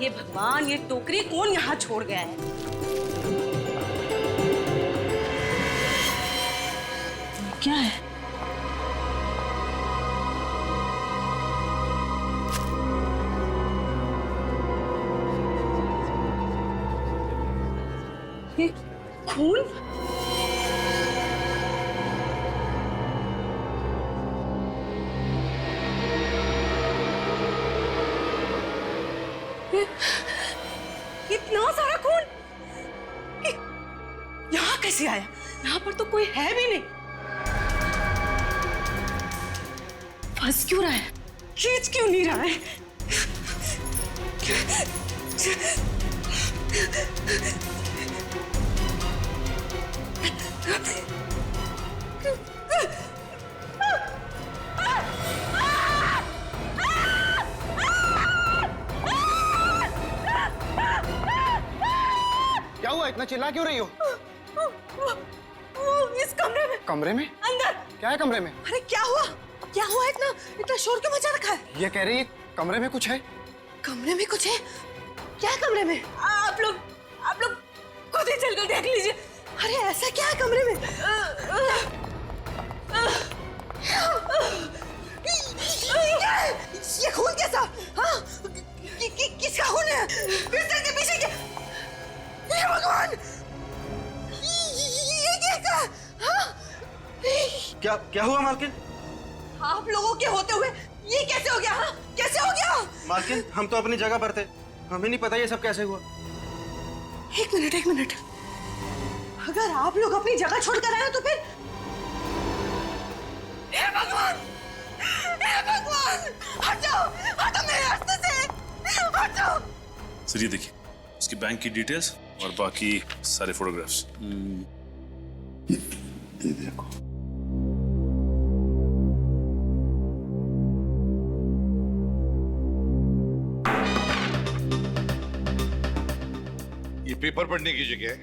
भगवान, ये टोकरी कौन यहाँ छोड़ गया है? क्या है? ये खून? इतना सारा खून यहाँ कैसे आया? यहाँ पर तो कोई है भी नहीं। हंस क्यों रहा है? खींच क्यों नहीं रहा है? क्या हुआ? इतना चिल्ला क्यों रही हो? वो इस कमरे में। कमरे में? अंदर। क्या है कमरे में? अरे क्या हुआ? क्या हुआ? इतना शोर क्यों मचा रखा है? ये कह रही है कमरे में कुछ है। कमरे में कुछ है? क्या है कमरे में? आप लोग खुद ही चलकर देख लीजिए। अरे ऐसा क्या है कमरे में? ये खून कैसा? हाँ? किसका खून है? बिस्तर के पीछे क्या? हे भगवान! ये क्या? हाँ? क्या हुआ मालकिन? आप लोगों के होते हुए ये कैसे हो गया? हाँ? कैसे हो गया? मालकिन हम तो अपनी जगह पर थे, हमें नहीं पता ये सब कैसे हुआ। एक मिनट। अगर आप लोग अपनी जगह छोड़कर आए तो फिर? हे भगवान! हटो मेरे रास्ते से! हटो! सर ये देखिए, उसकी बैंक की डिटेल्स और बाकी सारे फोटोग्राफ्स। ये देखो। ये पेपर पढ़ने की जगह है।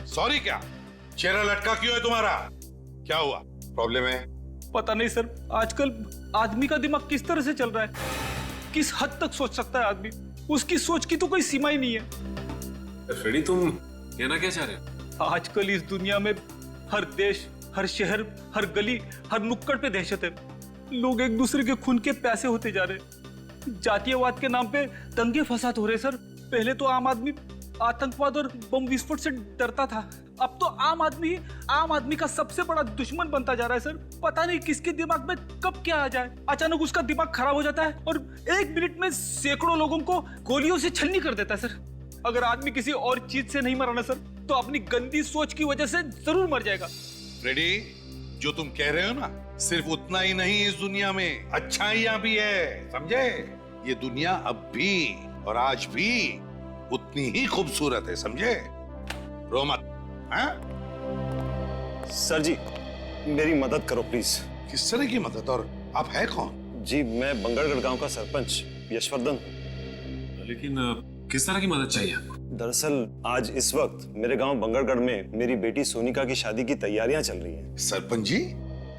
सॉरी क्या? चेहरा लटका क्यों है तुम्हारा? क्या हुआ? प्रॉब्लम है? पता नहीं सर, आजकल आदमी का दिमाग किस तरह से चल रहा है, किस हद तक सोच सकता है आदमी, उसकी सोच की तो कोई सीमा ही नहीं है। फ्रेडी तुम कहना क्या चाह रहे हो? आजकल इस दुनिया में हर देश, हर शहर, हर गली, हर नुक्कड़ पे दहशत है। लोग एक दूसरे के खून के प्यासे होते जा रहे। जातीयवाद के नाम पे दंगे फसाद हो रहे सर। पहले तो आम आदमी आतंकवाद और बम विस्फोट से डरता था, अब तो आम आदमी का सबसे बड़ा दुश्मन बनता जा रहा है सर। पता नहीं किसके दिमाग में कब क्या आ जाए, अचानक उसका दिमाग खराब हो जाता है और 1 मिनट में सैकड़ों लोगों को गोलियों से छलनी कर देता है सर। अगर आदमी किसी और चीज से नहीं मरा ना सर, तो अपनी गंदी सोच की वजह से जरूर मर जाएगा। रेडी, जो तुम कह रहे हो ना, सिर्फ उतना ही नहीं, इस दुनिया में अच्छाइयां भी है, समझे? ये दुनिया अब भी और आज भी उतनी ही खूबसूरत है, समझे? रो मत। हाँ? सर जी, मेरी मदद करो प्लीज। किस तरह की मदद? और आप है कौन? जी मैं बंगरगढ़ गांव का सरपंच यशवर्धन हूँ। लेकिन किस तरह की मदद चाहिए आपको? दरअसल आज इस वक्त मेरे गांव बंगरगढ़ में मेरी बेटी सोनिका की शादी की तैयारियां चल रही हैं। सरपंच जी,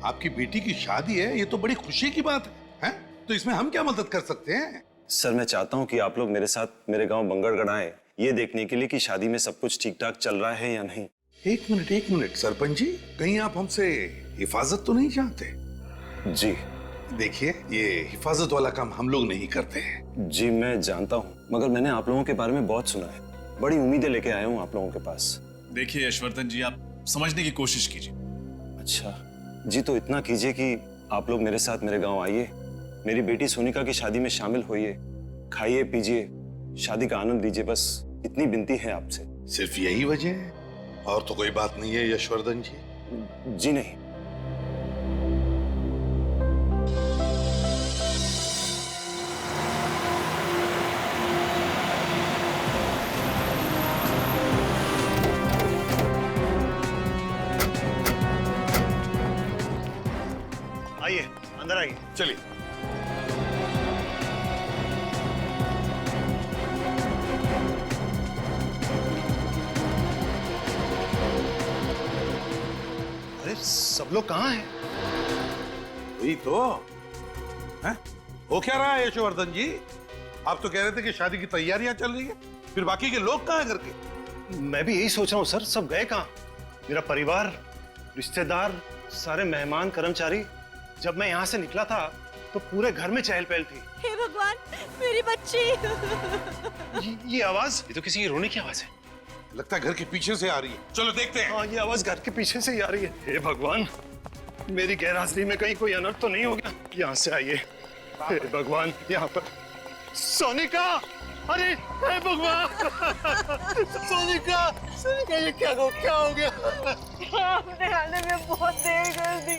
आपकी बेटी की शादी है, ये तो बड़ी खुशी की बात है? तो इसमें हम क्या मदद कर सकते हैं? सर मैं चाहता हूं कि आप लोग मेरे साथ मेरे गांव बंगरगढ़ आए, ये देखने के लिए कि शादी में सब कुछ ठीक ठाक चल रहा है या नहीं। एक मिनट सरपंच जी, कहीं आप हमसे हिफाजत तो नहीं चाहते? जी देखिए, ये हिफाजत वाला काम हम लोग नहीं करते हैं। जी मैं जानता हूँ, मगर मैंने आप लोगों के बारे में बहुत सुना है, बड़ी उम्मीदें लेके आया हूँ आप लोगों के पास। देखिए यशवर्धन जी, आप समझने की कोशिश कीजिए। अच्छा जी, तो इतना कीजिए कि आप लोग मेरे साथ मेरे गांव आइए, मेरी बेटी सोनिका की शादी में शामिल होइए, खाइए पीजिए, शादी का आनंद लीजिए, बस इतनी विनती है आपसे। सिर्फ यही वजह है और तो कोई बात नहीं है यशवर्धन जी? जी नहीं। आइए अंदर आइए। चलिए। अरे सब लोग कहाँ हैं? वही तो है? हो क्या रहा है यशवर्धन जी? आप तो कह रहे थे कि शादी की तैयारियां चल रही है, फिर बाकी के लोग कहाँ हैं घर के? मैं भी यही सोच रहा हूँ सर, सब गए कहाँ? मेरा परिवार, रिश्तेदार, सारे मेहमान, कर्मचारी। जब मैं यहाँ से निकला था तो पूरे घर में चहल पहल थी। हे भगवान, मेरी बच्ची! ये आवाज, ये तो किसी की रोने की आवाज है। लगता है घर के पीछे से आ रही है, चलो देखते हैं। हाँ ये आवाज घर के पीछे से ही आ रही है। हे भगवान, मेरी गैरहाजिरी में कहीं कोई अनर्थ तो नहीं हो गया? यहाँ से आइए। हे भगवान, यहाँ पर सोनिका! अरे हे भगवान! सोनिका! सोनिका ये क्या हो गया? आपने आने में बहुत देर कर दी।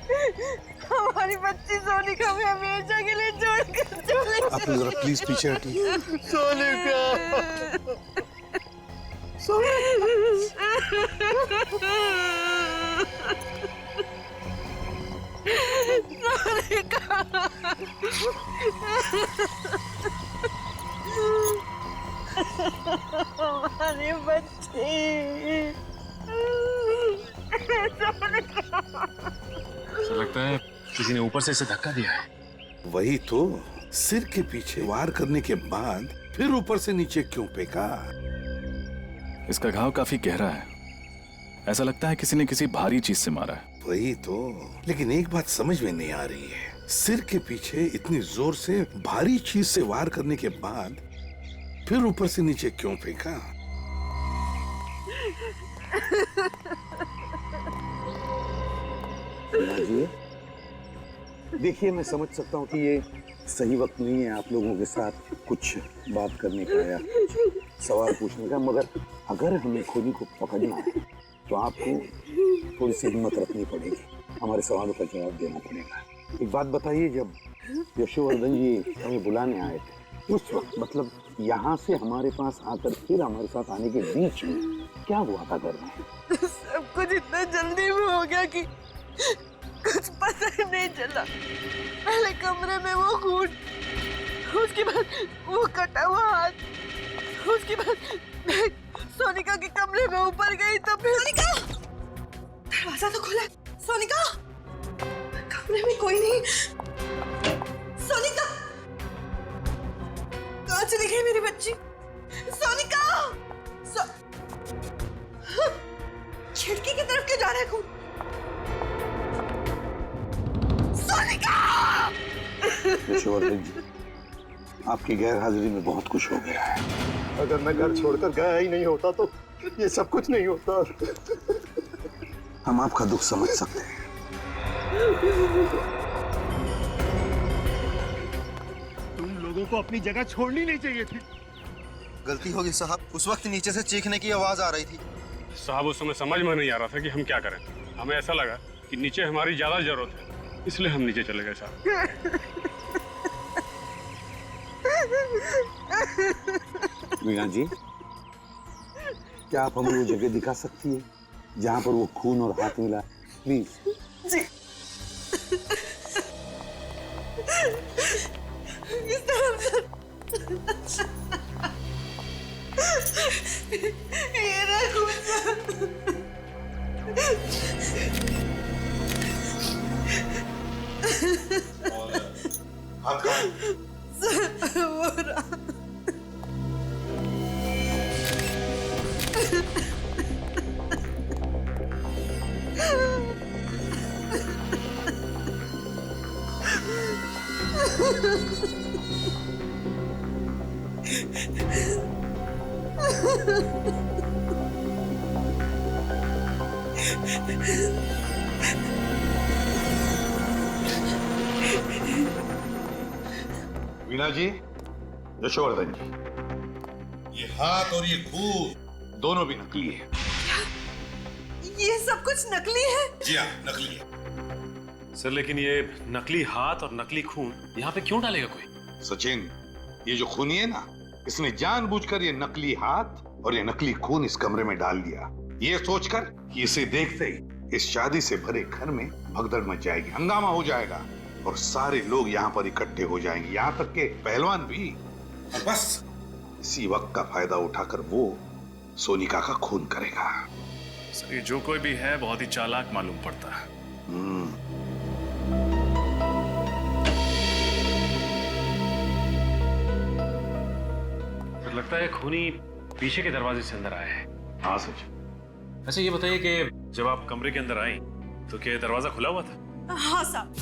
हमारी बच्ची सोनिका में हमेशा के लिए छोड़कर चले आप जरा प्लीज पीछे हटिए। सोनिका हमारी बच्ची ऐसा लगता है किसी ने ऊपर से इसे धक्का दिया है। वही तो, सिर के पीछे वार करने के बाद फिर ऊपर से नीचे क्यों फेंका? इसका घाव काफी गहरा है, ऐसा लगता है किसी ने किसी भारी चीज से मारा है। वही तो, लेकिन एक बात समझ में नहीं आ रही है, सिर के पीछे इतनी जोर से भारी चीज से वार करने के बाद फिर ऊपर से नीचे क्यों फेंका? देखिए, मैं समझ सकता हूँ कि ये सही वक्त नहीं है आप लोगों के साथ कुछ बात करने का या सवाल पूछने का, मगर अगर हमें खूनी को पकड़ना है तो आपको थोड़ी सी हिम्मत रखनी पड़ेगी, हमारे सवालों का जवाब देना पड़ेगा। एक बात बताइए, जब यशोवर्धन जी हमें बुलाने आए थे उस वक्त, मतलब यहाँ से हमारे पास आकर फिर हमारे साथ आने के बीच में क्या हुआ था घर में? सब कुछ इतना जल्दी में हो गया कि कुछ पता ही नहीं चला। पहले कमरे में वो खून, उसके बाद वो कटा हुआ हाथ, उसके बाद मैं सोनिका के कमरे में ऊपर गई तो फिर सोनिका, दरवाजा तो खुला है। सोनिका, कमरे में कोई नहीं। सोनिका, कहाँ चली गई मेरी बच्ची? सोनिका, खिड़की की तरफ क्यों जा रहा है खून? यशोवर्धन जी, आपकी गैर हाजिरी में बहुत कुछ हो गया है। अगर मैं घर छोड़कर गया ही नहीं होता तो ये सब कुछ नहीं होता। हम आपका दुख समझ सकते हैं। तुम लोगों को अपनी जगह छोड़नी नहीं चाहिए थी। गलती होगी साहब, उस वक्त नीचे से चीखने की आवाज आ रही थी। साहब, उस समय समझ में नहीं आ रहा था कि हम क्या करें। हमें ऐसा लगा कि नीचे हमारी ज्यादा जरूरत है, इसलिए हम नीचे चले गए साहब। वीणा जी, क्या आप हमें वो जगह दिखा सकती है जहाँ पर वो खून और हाथ मिला? प्लीज जी। इस तरफ ये रहा खून। हाथ कहाँ? वो रहा। वीणा जी, यशोवर्धन जी, ये हाथ और ये खून दोनों भी नकली है। ये सब कुछ नकली है? जी हाँ, नकली है। सर, लेकिन ये नकली हाथ और नकली खून यहाँ पे क्यों डालेगा कोई? सचिन, ये जो खूनी है ना, इसने जानबूझकर ये नकली हाथ और ये नकली खून इस कमरे में डाल दिया, ये सोचकर कि इसे देखते ही इस शादी से भरे घर में भगदड़ मच जाएगी, हंगामा हो जाएगा और सारे लोग यहाँ पर इकट्ठे हो जाएंगे, यहाँ तक के पहलवान भी। और बस इसी वक्त का फायदा उठाकर वो सोनिका का खून करेगा। सर, ये जो कोई भी है बहुत ही चालाक मालूम पड़ता है। लगता है खूनी पीछे के दरवाजे से अंदर आया है। हाँ सच। अच्छा, ये बताइए कि जब आप कमरे के अंदर आई तो क्या दरवाजा खुला हुआ था? हाँ साहब,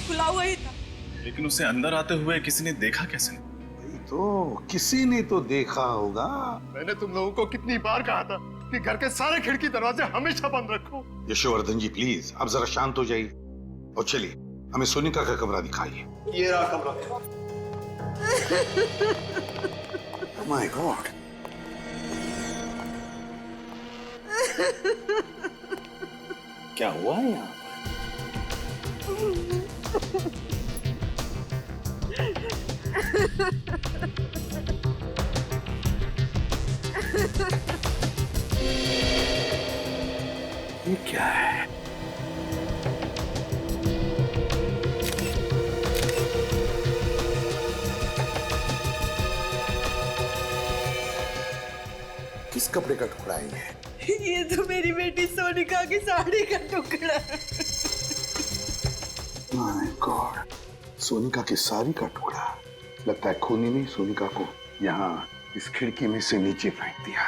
खुला हुआ ही था। लेकिन उसे अंदर आते हुए किसी ने देखा कैसे? तो किसी ने तो देखा होगा। मैंने तुम लोगों को कितनी बार कहा था कि घर के सारे खिड़की दरवाजे हमेशा बंद रखो। यशोवर्धन जी, प्लीज आप जरा शांत हो जाइए और चलिए हमें सोनिका का कमरा दिखाइए। ये रहा कमरा। माय गॉड, क्या हुआ है यहाँ? ये क्या है? किस कपड़े का टुकड़ा है ये तो मेरी बेटी सोनिका की साड़ी का टुकड़ा है। माय गॉड, सोनिका की साड़ी का टुकड़ा। लगता है खूनी ने सोनिका को यहाँ इस खिड़की में से नीचे फेंक दिया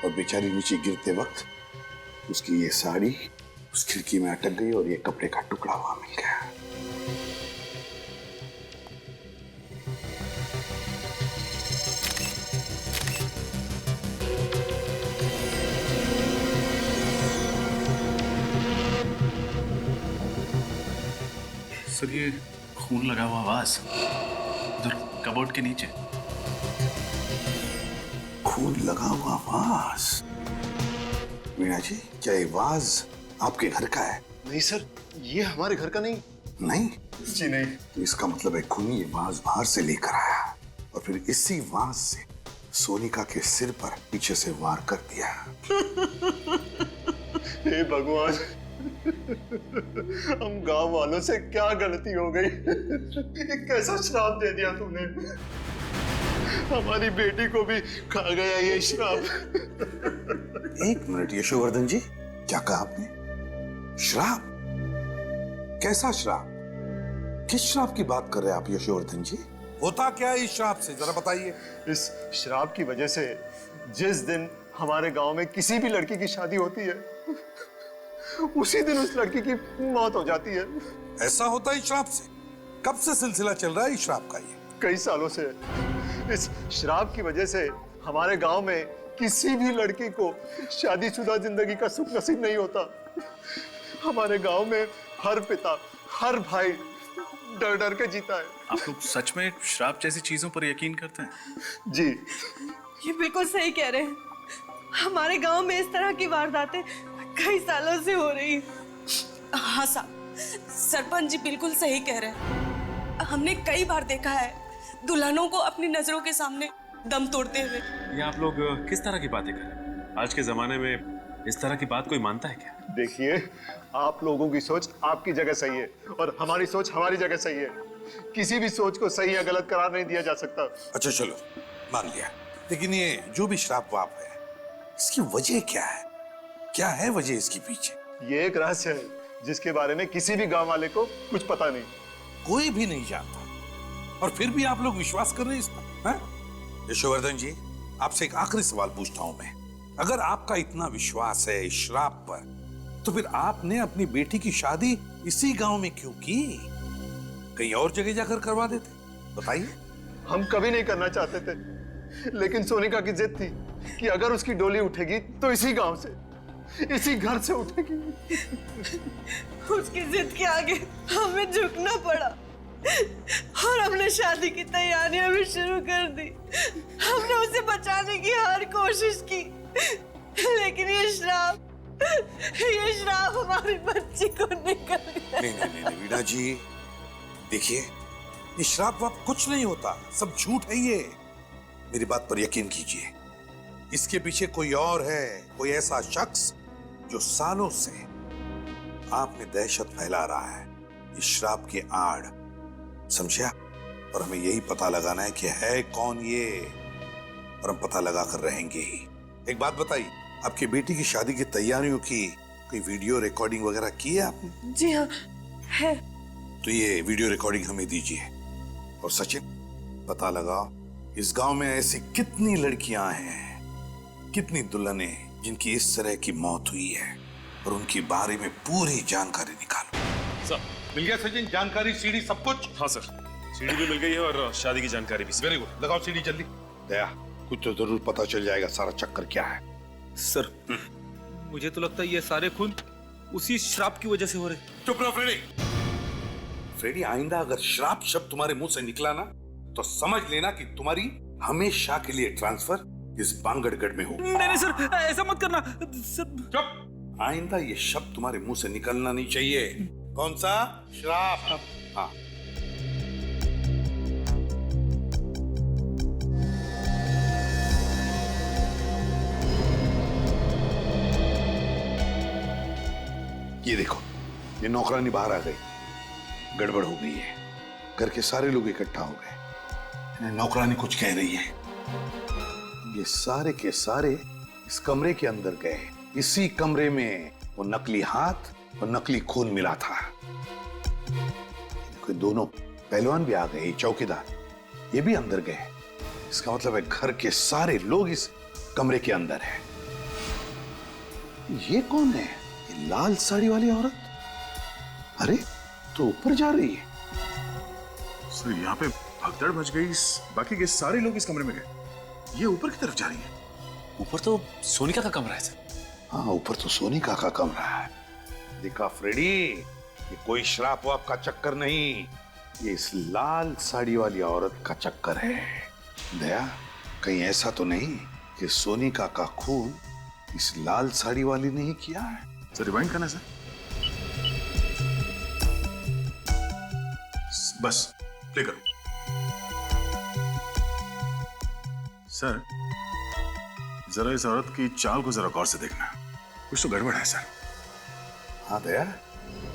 और बेचारी नीचे गिरते वक्त उसकी ये साड़ी उस खिड़की में अटक गई और ये कपड़े का टुकड़ा वहां मिल गया। सर ये खून लगा हुआ आवाज उधर कबोर्ड के नीचे। खून लगा हुआ वाज। मीना जी, क्या ये वाज आपके घर का है? नहीं सर, ये हमारे घर का नहीं। नहीं जी नहीं। तो इसका मतलब है खूनी ये वाज बाहर से लेकर आया और फिर इसी वाज से सोनिका के सिर पर पीछे से वार कर दिया। हे भगवान, हम गांव वालों से क्या गलती हो गई? एक कैसा श्राप दे दिया तूने? हमारी बेटी को भी खा गया ये श्राप। एक मिनट यशोवर्धन जी, क्या कहा आपने? श्राप? कैसा श्राप? किस श्राप की बात कर रहे हैं आप यशोवर्धन जी? होता क्या है इस श्राप से, जरा बताइए। इस श्राप की वजह से जिस दिन हमारे गांव में किसी भी लड़की की शादी होती है, उसी दिन उस लड़की की मौत हो जाती है। ऐसा होता है इस श्राप से? कब से सिलसिला चल रहा है इस श्राप का? ये कई सालों से। इस श्राप की वजह से हमारे गांव में किसी भी लड़की को शादीशुदा जिंदगी का सुख नसीब नहीं होता। हमारे गांव में हर पिता, हर भाई डर डर के जीता है। आप लोग सच में श्राप जैसी चीजों पर यकीन करते हैं? जी। ये बिल्कुल सही कह रहे हैं। हमारे गांव में इस तरह की वारदातें कई सालों से हो रही। हाँ साहब, सरपंच जी बिल्कुल सही कह रहे हैं। हमने कई बार देखा है दुल्हनों को अपनी नजरों के सामने दम तोड़ते हुए। ये आप लोग किस तरह की बातें कर रहे हैं? आज के जमाने में इस तरह की बात कोई मानता है क्या? देखिए, आप लोगों की सोच आपकी जगह सही है और हमारी सोच हमारी जगह सही है। किसी भी सोच को सही या गलत करार नहीं दिया जा सकता। अच्छा चलो, मान लिया, लेकिन ये जो भी श्राप वाप है, इसकी वजह क्या है? क्या है वजह इसके पीछे? ये एक रहस्य है जिसके बारे में किसी भी गांव वाले को कुछ पता नहीं। कोई भी नहीं जानता और फिर भी आप लोग विश्वास कर रहे हैं इस पर? यशोवर्धन जी, आपसे एक आखिरी सवाल पूछता हूं मैं। अगर आपका इतना विश्वास है इस श्राप पर, तो फिर आपने अपनी बेटी की शादी इसी गांव में क्यों की? कहीं और जगह जाकर करवा देते? बताइए। हम कभी नहीं करना चाहते थे, लेकिन सोनिका की जिद थी कि अगर उसकी डोली उठेगी तो इसी गांव से, इसी घर से उठेगी। उसकी जिद के आगे हमें झुकना पड़ा और हमने शादी की तैयारियां भी शुरू कर दी। हमने उसे बचाने की हर कोशिश की, लेकिन ये श्राप हमारी बच्ची को निकल गया। नहीं वीणा जी, देखिए, ये श्राप वाप कुछ नहीं होता, सब झूठ है ये। मेरी बात पर यकीन कीजिए, इसके पीछे कोई और है, कोई ऐसा शख्स जो सालों से आप में दहशत फैला रहा है इस श्राप के आड़, समझा? और हमें यही पता लगाना है कि है कौन ये, और हम पता लगा कर रहेंगे ही। एक बात बताइए, आपकी बेटी की शादी की तैयारियों की कोई वीडियो रिकॉर्डिंग वगैरह की है आपने? जी हाँ, है। तो ये वीडियो रिकॉर्डिंग हमें दीजिए। और सचिन, पता लगाओ इस गांव में ऐसी कितनी लड़कियां हैं, कितनी दुल्हनें जिनकी इस तरह की मौत हुई है, और उनके बारे में पूरी जानकारी निकालो। सर, मिल गया सचिन जानकारी, सीडी सब कुछ? हाँ सर, सीडी भी मिल गई है और शादी की जानकारी भी। वेरी गुड, लगाओ सीडी जल्दी। दया, कुछ तो जरूर पता चल जाएगा सारा चक्कर क्या है। सर, मुझे तो लगता है ये सारे खून उसी श्राप की वजह से हो रहे। चुप रहो फ्रेडी। फ्रेडी, आइंदा अगर श्राप शब्द तुम्हारे मुंह से निकला ना, तो समझ लेना कि तुम्हारी हमेशा के लिए ट्रांसफर इस बांगड़गढ़ में होगी। नहीं सर, ऐसा मत करना सर। चुप। आइंदा ये शब्द तुम्हारे मुंह से निकलना नहीं चाहिए, कौन सा श्राप? हाँ, ये देखो, ये नौकरानी बाहर आ गई। गड़बड़ हो गई है, घर के सारे लोग इकट्ठा हो गए। नौकरानी कुछ कह रही है। ये सारे के सारे इस कमरे के अंदर गए। इसी कमरे में वो नकली हाथ और नकली खून मिला था। देखो, दोनों पहलवान भी आ गए, चौकीदार ये भी अंदर गए। इसका मतलब है घर के सारे लोग इस कमरे के अंदर हैं। ये कौन है? ये लाल साड़ी वाली औरत? अरे, तो ऊपर जा रही है। सर, यहाँ पे भगदड़ मच गई। बाकी के सारे लोग इस कमरे में गए। ये ऊपर की तरफ जा रही है। ऊपर तो सोनिका का कमरा है सर। हाँ, ऊपर तो सोनिका का कमरा है। देखा फ्रेडी, ये कोई श्राप वाप का चक्कर नहीं, ये इस लाल साड़ी वाली औरत का चक्कर है। दया, कहीं ऐसा तो नहीं कि सोनिका का खून इस लाल साड़ी वाली ने ही किया है? सर, रिवाइंड करना सर। बस प्ले करो सर। जरा इस औरत की चाल को जरा गौर से देखना, कुछ तो गड़बड़ है सर। हाँ दया,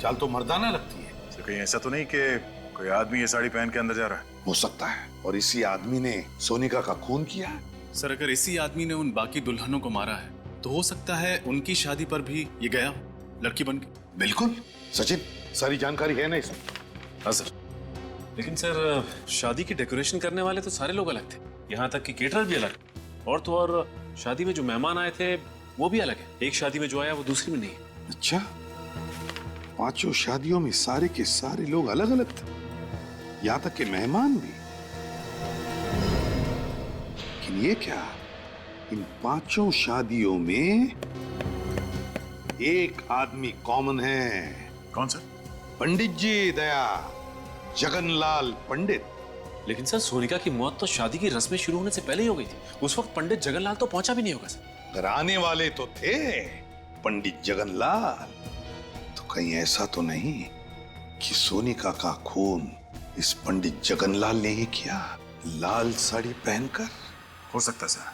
चाल तो मर्दाना लगती है। सर, कहीं ऐसा तो नहीं कि कोई आदमी ये साड़ी पहन के अंदर जा रहा है? हो सकता है, और इसी आदमी ने सोनिका का खून किया है। सर, अगर इसी आदमी ने उन बाकी दुल्हनों को मारा है तो हो सकता है उनकी शादी पर भी ये गया लड़की बन के। बिल्कुल सचिन, सारी जानकारी है ना इसमें? हाँ सर। लेकिन सर, शादी की डेकोरेशन करने वाले तो सारे लोग अलग थे, यहाँ तक कि केटरर भी अलग। और तो और शादी में जो मेहमान आए थे वो भी अलग है। एक शादी में जो आया वो दूसरी में नहीं है। अच्छा, पांचों शादियों में सारे के सारे लोग अलग अलग थे, यहाँ तक के मेहमान भी। लेकिन ये क्या, इन पांचों शादियों में एक आदमी कॉमन है। कौन सर? पंडित जी, दया, जगनलाल पंडित। लेकिन सर, सोनिका की मौत तो शादी की रस्में शुरू होने से पहले ही हो गई थी। उस वक्त पंडित जगनलाल तो पहुंचा भी नहीं होगा सर। अगर आने वाले तो थे पंडित जगनलाल, तो कहीं ऐसा तो नहीं कि सोनिका का खून इस पंडित जगनलाल ने ही किया, लाल साड़ी पहनकर? हो सकता सर,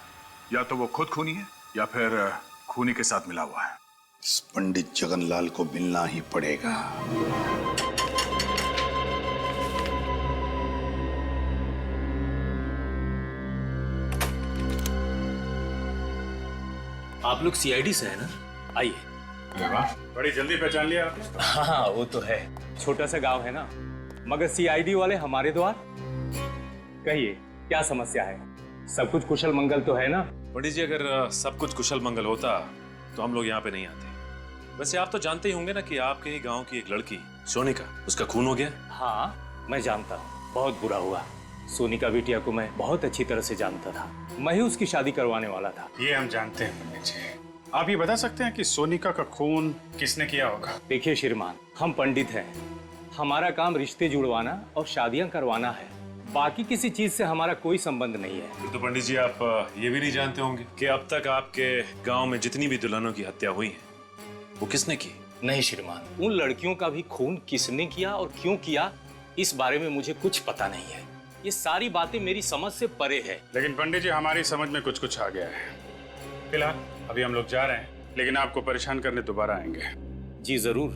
या तो वो खुद खूनी है या फिर खूनी के साथ मिला हुआ है। इस पंडित जगनलाल को मिलना ही पड़ेगा। आप लोग सीआईडी से है ना? आइए। वाह, बड़ी जल्दी पहचान लिया आपने। हाँ, वो तो है, छोटा सा गांव है ना, मगर सीआईडी वाले हमारे द्वार। कहिए, क्या समस्या है? सब कुछ कुशल मंगल तो है ना? पंडित जी, अगर सब कुछ कुशल मंगल होता तो हम लोग यहाँ पे नहीं आते। वैसे आप तो जानते ही होंगे ना कि आपके ही गांव की एक लड़की सोनिका, उसका खून हो गया। हाँ, मैं जानता हूँ, बहुत बुरा हुआ। सोनिका बिटिया को मैं बहुत अच्छी तरह से जानता था, मैं ही उसकी शादी करवाने वाला था। ये हम जानते हैं पंडित जी। आप ये बता सकते हैं कि सोनिका का खून किसने किया होगा? देखिए श्रीमान, हम पंडित हैं, हमारा काम रिश्ते जुड़वाना और शादियां करवाना है, बाकी किसी चीज से हमारा कोई संबंध नहीं है। फिर तो पंडित जी, आप ये भी नहीं जानते होंगे कि अब तक आपके गांव में जितनी भी दुल्हनों की हत्या हुई है वो किसने की? नहीं श्रीमान, उन लड़कियों का भी खून किसने किया और क्यों किया, इस बारे में मुझे कुछ पता नहीं है। ये सारी बातें मेरी समझ से परे है। लेकिन पंडित जी, हमारी समझ में कुछ कुछ आ गया है। फिलहाल अभी हम लोग जा रहे हैं, लेकिन आपको परेशान करने दोबारा आएंगे। जी जरूर।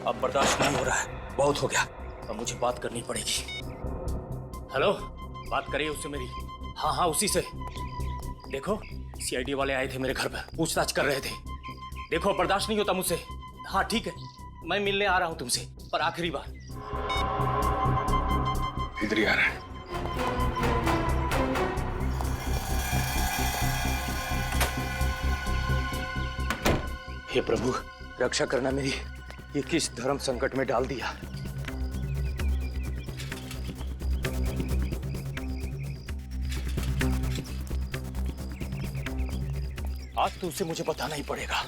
अब बर्दाश्त नहीं हो रहा है, बहुत हो गया, अब मुझे बात करनी पड़ेगी। हेलो, बात करिए उससे मेरी। हाँ हाँ, उसी से। देखो, सीआईडी वाले आए थे मेरे घर पर, पूछताछ कर रहे थे। देखो, बर्दाश्त नहीं होता मुझसे। हाँ ठीक है, मैं मिलने आ रहा हूं तुमसे, पर आखिरी बार। इधर ही आ रहा है। हे प्रभु, रक्षा करना मेरी, ये किस धर्म संकट में डाल दिया। आज तो उसे मुझे बताना ही पड़ेगा।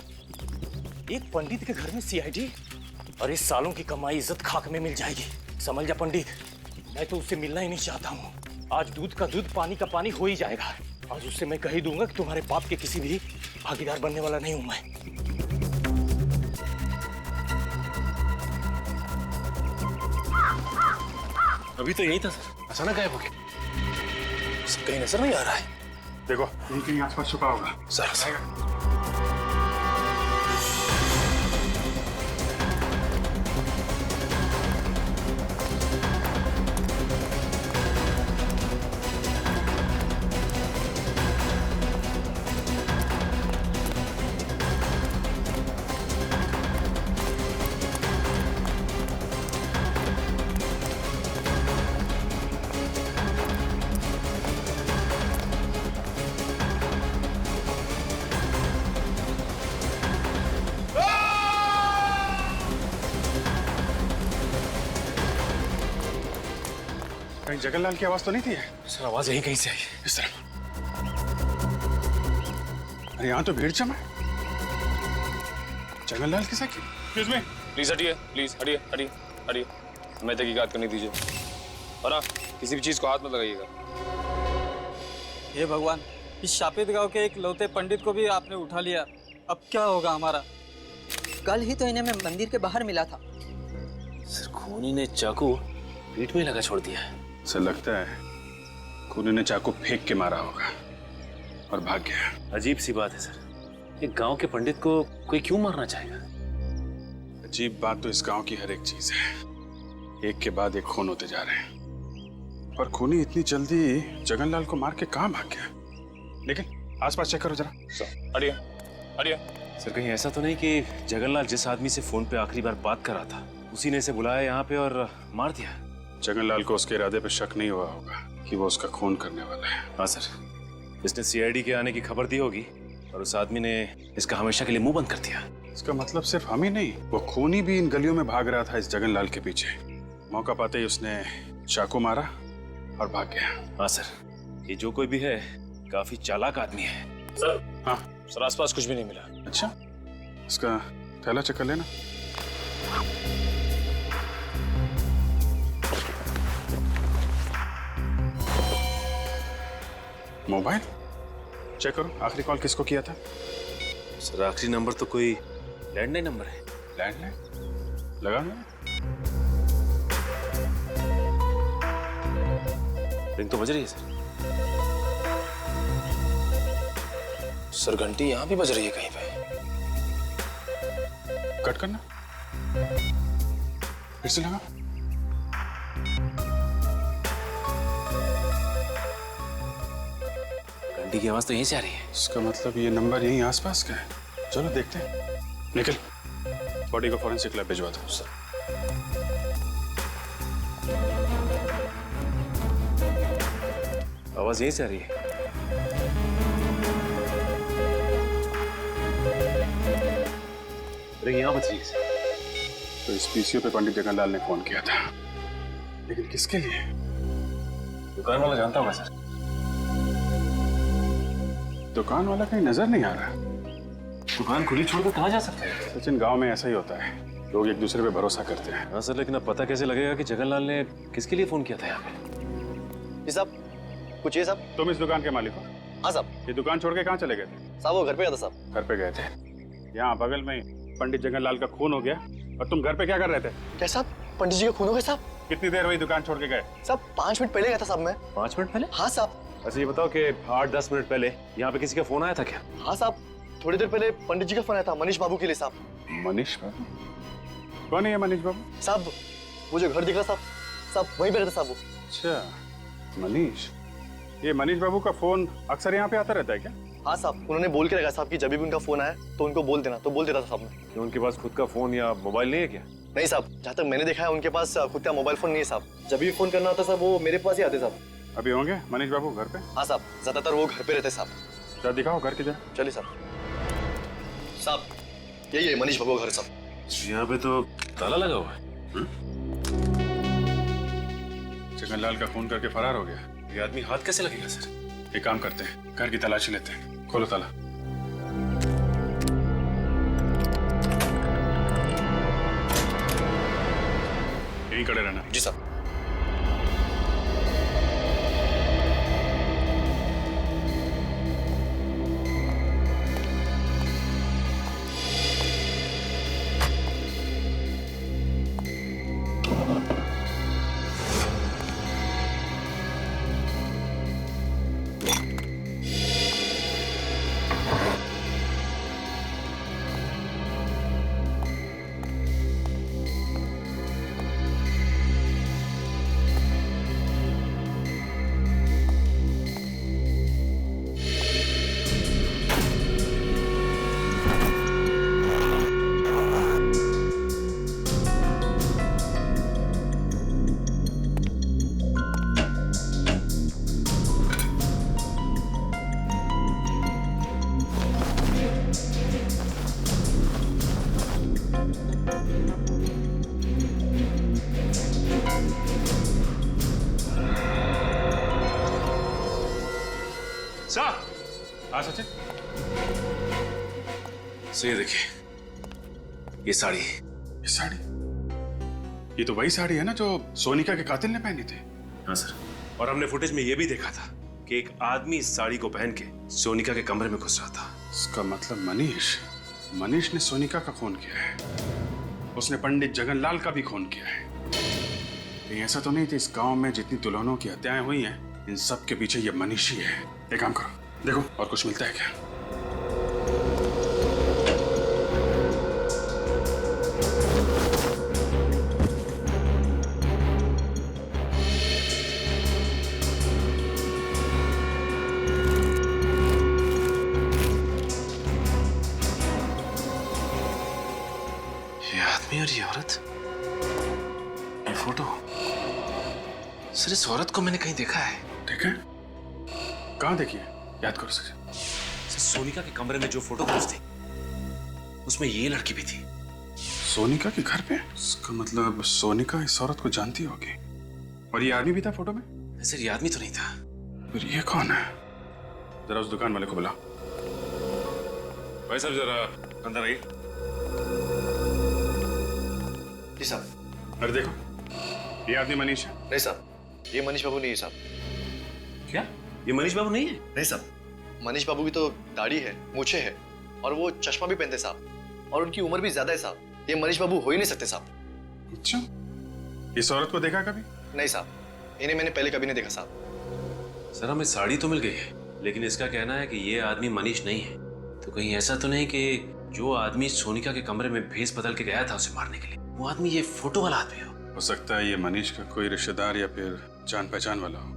एक पंडित के घर में सीआईडी, और इस सालों की कमाई इज्जत खाक में मिल जाएगी। समझ जा पंडित, मैं तो उससे मिलना ही नहीं चाहता हूँ। आज दूध का दूध, पानी का पानी हो ही जाएगा। आज उससे मैं कह ही दूंगा कि तुम्हारे बाप के किसी भी भागीदार बनने वाला नहीं हूं मैं। अभी तो यही था सर, अचानक गायब हो गया। सर कहीं नजर नहीं आ रहा है। देखो यहीं कहीं आसपास छुपा होगा। सर कहीं जगनलाल की आवाज तो नहीं थी? सर आवाज यहीं कहीं से आई। इस तरफ। अरे यहाँ तो भीड़ जमा है। जगनलाल के साथ एक्सक्यूज मी, प्लीज हटिए, प्लीज हटिए हटिए हटिए, हमें तहकीकात करने दीजिए। और हाँ, किसी भी चीज को हाथ मत लगाइएगा। हे भगवान, इस शापित गांव के एक लौते पंडित को भी आपने उठा लिया। अब क्या होगा हमारा? कल ही तो इन्हें मैं मंदिर के बाहर मिला था। सर खूनी ने चाकू पीठ में लगा छोड़ दिया है। सर लगता है खूनी ने चाकू फेंक के मारा होगा और भाग गया। अजीब सी बात है सर, एक गांव के पंडित को कोई क्यों मारना चाहेगा? अजीब बात तो इस गांव की हर एक चीज है, एक के बाद एक खून होते जा रहे हैं। पर खूनी इतनी जल्दी जगनलाल को मार के कहां भाग गया? लेकिन आसपास चेक करो जरा। हटिए हटिए। सर कहीं ऐसा तो नहीं कि जगनलाल जिस आदमी से फोन पे आखिरी बार बात कर रहा था उसी ने इसे बुलाया यहाँ पे और मार दिया? जगनलाल को उसके इरादे पे शक नहीं हुआ होगा कि वो उसका खून करने वाला है। हाँ सर, इसने सीआईडी के आने की खबर दी होगी और उस आदमी ने इसका हमेशा के लिए मुंह बंद कर दिया। इसका मतलब सिर्फ हम ही नहीं, वो खूनी भी इन गलियों में भाग रहा था इस जगनलाल के पीछे। मौका पाते ही उसने चाकू मारा और भाग गया। हाँ सर, ये जो कोई भी है काफी चालाक आदमी है। सर हाँ सर, आसपास कुछ भी नहीं मिला। अच्छा, इसका थैला चेक कर लेना। मोबाइल चेक करो, आखिरी कॉल किसको किया था? सर आखिरी नंबर तो कोई लैंडलाइन नंबर है। लैंडलाइन लगा ना? रिंग तो बज रही है सर। सर घंटी यहाँ भी बज रही है कहीं पे। कट करना, फिर से लगा। घंटी की आवाज तो यहीं से आ रही है। इसका मतलब ये नंबर यहीं आसपास का है। चलो देखते हैं। निकल, बॉडी को फॉरेंसिक लैब भिजवा दो। सर आवाज यहीं से आ रही है। रिंग यहाँ बज रही है। तो इस पीसीओ पे पंडित जगनलाल ने फोन किया था, लेकिन किसके लिए? दुकान वाला जानता होगा सर। दुकान वाला कहीं नजर नहीं आ रहा। दुकान खुली छोड़कर कहाँ जा सकते हैं? सचिन, गांव में ऐसा ही होता है, लोग एक दूसरे पे भरोसा करते हैं। हाँ सर, लेकिन अब पता कैसे लगेगा कि जगनलाल ने किसके लिए फोन किया था यहाँ पे? जी साहब, कुछ ये साहब। तुम इस दुकान के मालिक हो? हाँ साहब। ये दुकान छोड़ के कहाँ चले गए थे? साहब वो घर पे गया था साहब। घर पे गए थे। यहाँ बगल में पंडित जगनलाल का खून हो गया और तुम घर पे क्या कर रहे थे? क्या साहब, पंडित जी का खून हो गया साहब? कितनी देर हुई दुकान छोड़ के गए? साहब 5 मिनट पहले गया था साहब मैं। 5 मिनट पहले? हाँ साहब। अच्छा ये बताओ कि 8-10 मिनट पहले यहाँ पे किसी का फोन आया था क्या? हाँ साहब, थोड़ी देर पहले पंडित जी का फोन आया था मनीष बाबू के लिए साहब। मनीष बाबू? कौन है ये मनीष बाबू? साहब वो जो घर दिख रहा साहब, साहब वहीं पे रहता साहब वो। अच्छा मनीष, ये मनीष बाबू का फोन अक्सर यहाँ पे आता रहता है क्या? हाँ साहब, उन्होंने बोल के रखा साहब कि जब भी उनका फोन आया तो उनको बोल देना, तो बोल देता था साहब ने। उनके पास खुद का फोन या मोबाइल नहीं है क्या? नहीं साहब, जहाँ तक मैंने देखा है उनके पास खुद का मोबाइल फोन नहीं है साहब। जब भी फोन करना होता साहब वो मेरे पास ही आते साहब। अभी होंगे मनीष बाबू घर पे? हाँ साहब, ज्यादातर वो घर पे रहते साहब। क्या दिखाओ घर किधर? चलिए साहब। साहब यही है मनीष बाबू का घर साहब। यहाँ पे तो ताला लगा हुआ है। जगनलाल का खून करके फरार हो गया। ये आदमी हाथ कैसे लगेगा सर? एक काम करते हैं, घर की तलाशी लेते हैं। खोलो ताला। यहीं खड़े रहना। जी साहब। हाँ सचिन, सो ये देखिए, ये साड़ी। ये साड़ी? ये तो वही साड़ी है ना जो सोनिका के कातिल ने पहनी थी। हाँ सर, और हमने फुटेज में ये भी देखा था कि एक आदमी इस साड़ी को पहन के सोनिका के कमरे में घुस रहा था। इसका मतलब मनीष ने सोनिका का खून किया है। उसने पंडित जगनलाल का भी खून किया है। कहीं ऐसा तो नहीं कि इस गांव में जितनी दुल्हनों की हत्याएं हुई हैं, इन सब के पीछे ये मनीष ही है। एक काम करो, देखो और कुछ मिलता है क्या। और ये औरत, ये फोटो, सर इस औरत को मैंने कहीं देखा है। देखा? कहाँ देखी है? याद करो सर। सोनिका के कमरे में जो फोटोग्राफ्स थी, उसमें ये लड़की भी थी। सोनिका के घर पे? इसका मतलब सोनिका इस औरत को जानती होगी। और ये आदमी भी था फोटो में? सर ये आदमी तो नहीं था। फिर ये कौन है? जरा उस दुकान वाले को बुला। भाई साहब जरा अंदर आइए। जी साहब। अरे देखो, ये आदमी मनीष है। नहीं साहब, ये मनीष बाबू नहीं है साहब। क्या? ये मनीष बाबू नहीं है? नहीं साहब, मनीष बाबू की तो दाढ़ी है, मूछें है और वो चश्मा भी पहनते साहब, और उनकी उम्र भी ज्यादा है साहब। ये मनीष बाबू हो ही नहीं सकते साहब। अच्छा, इस औरत को देखा कभी? नहीं साहब, इन्हें मैंने पहले कभी नहीं देखा साहब। सर हमें साड़ी तो मिल गई है, लेकिन इसका कहना है कि ये आदमी मनीष नहीं है। तो कहीं ऐसा तो नहीं कि जो आदमी सोनिका के कमरे में भेस बदल के गया था उसे मारने के लिए, वो आदमी ये फोटो वाला आदमी हो सकता है ये मनीष का कोई रिश्तेदार या फिर जान पहचान वाला हो।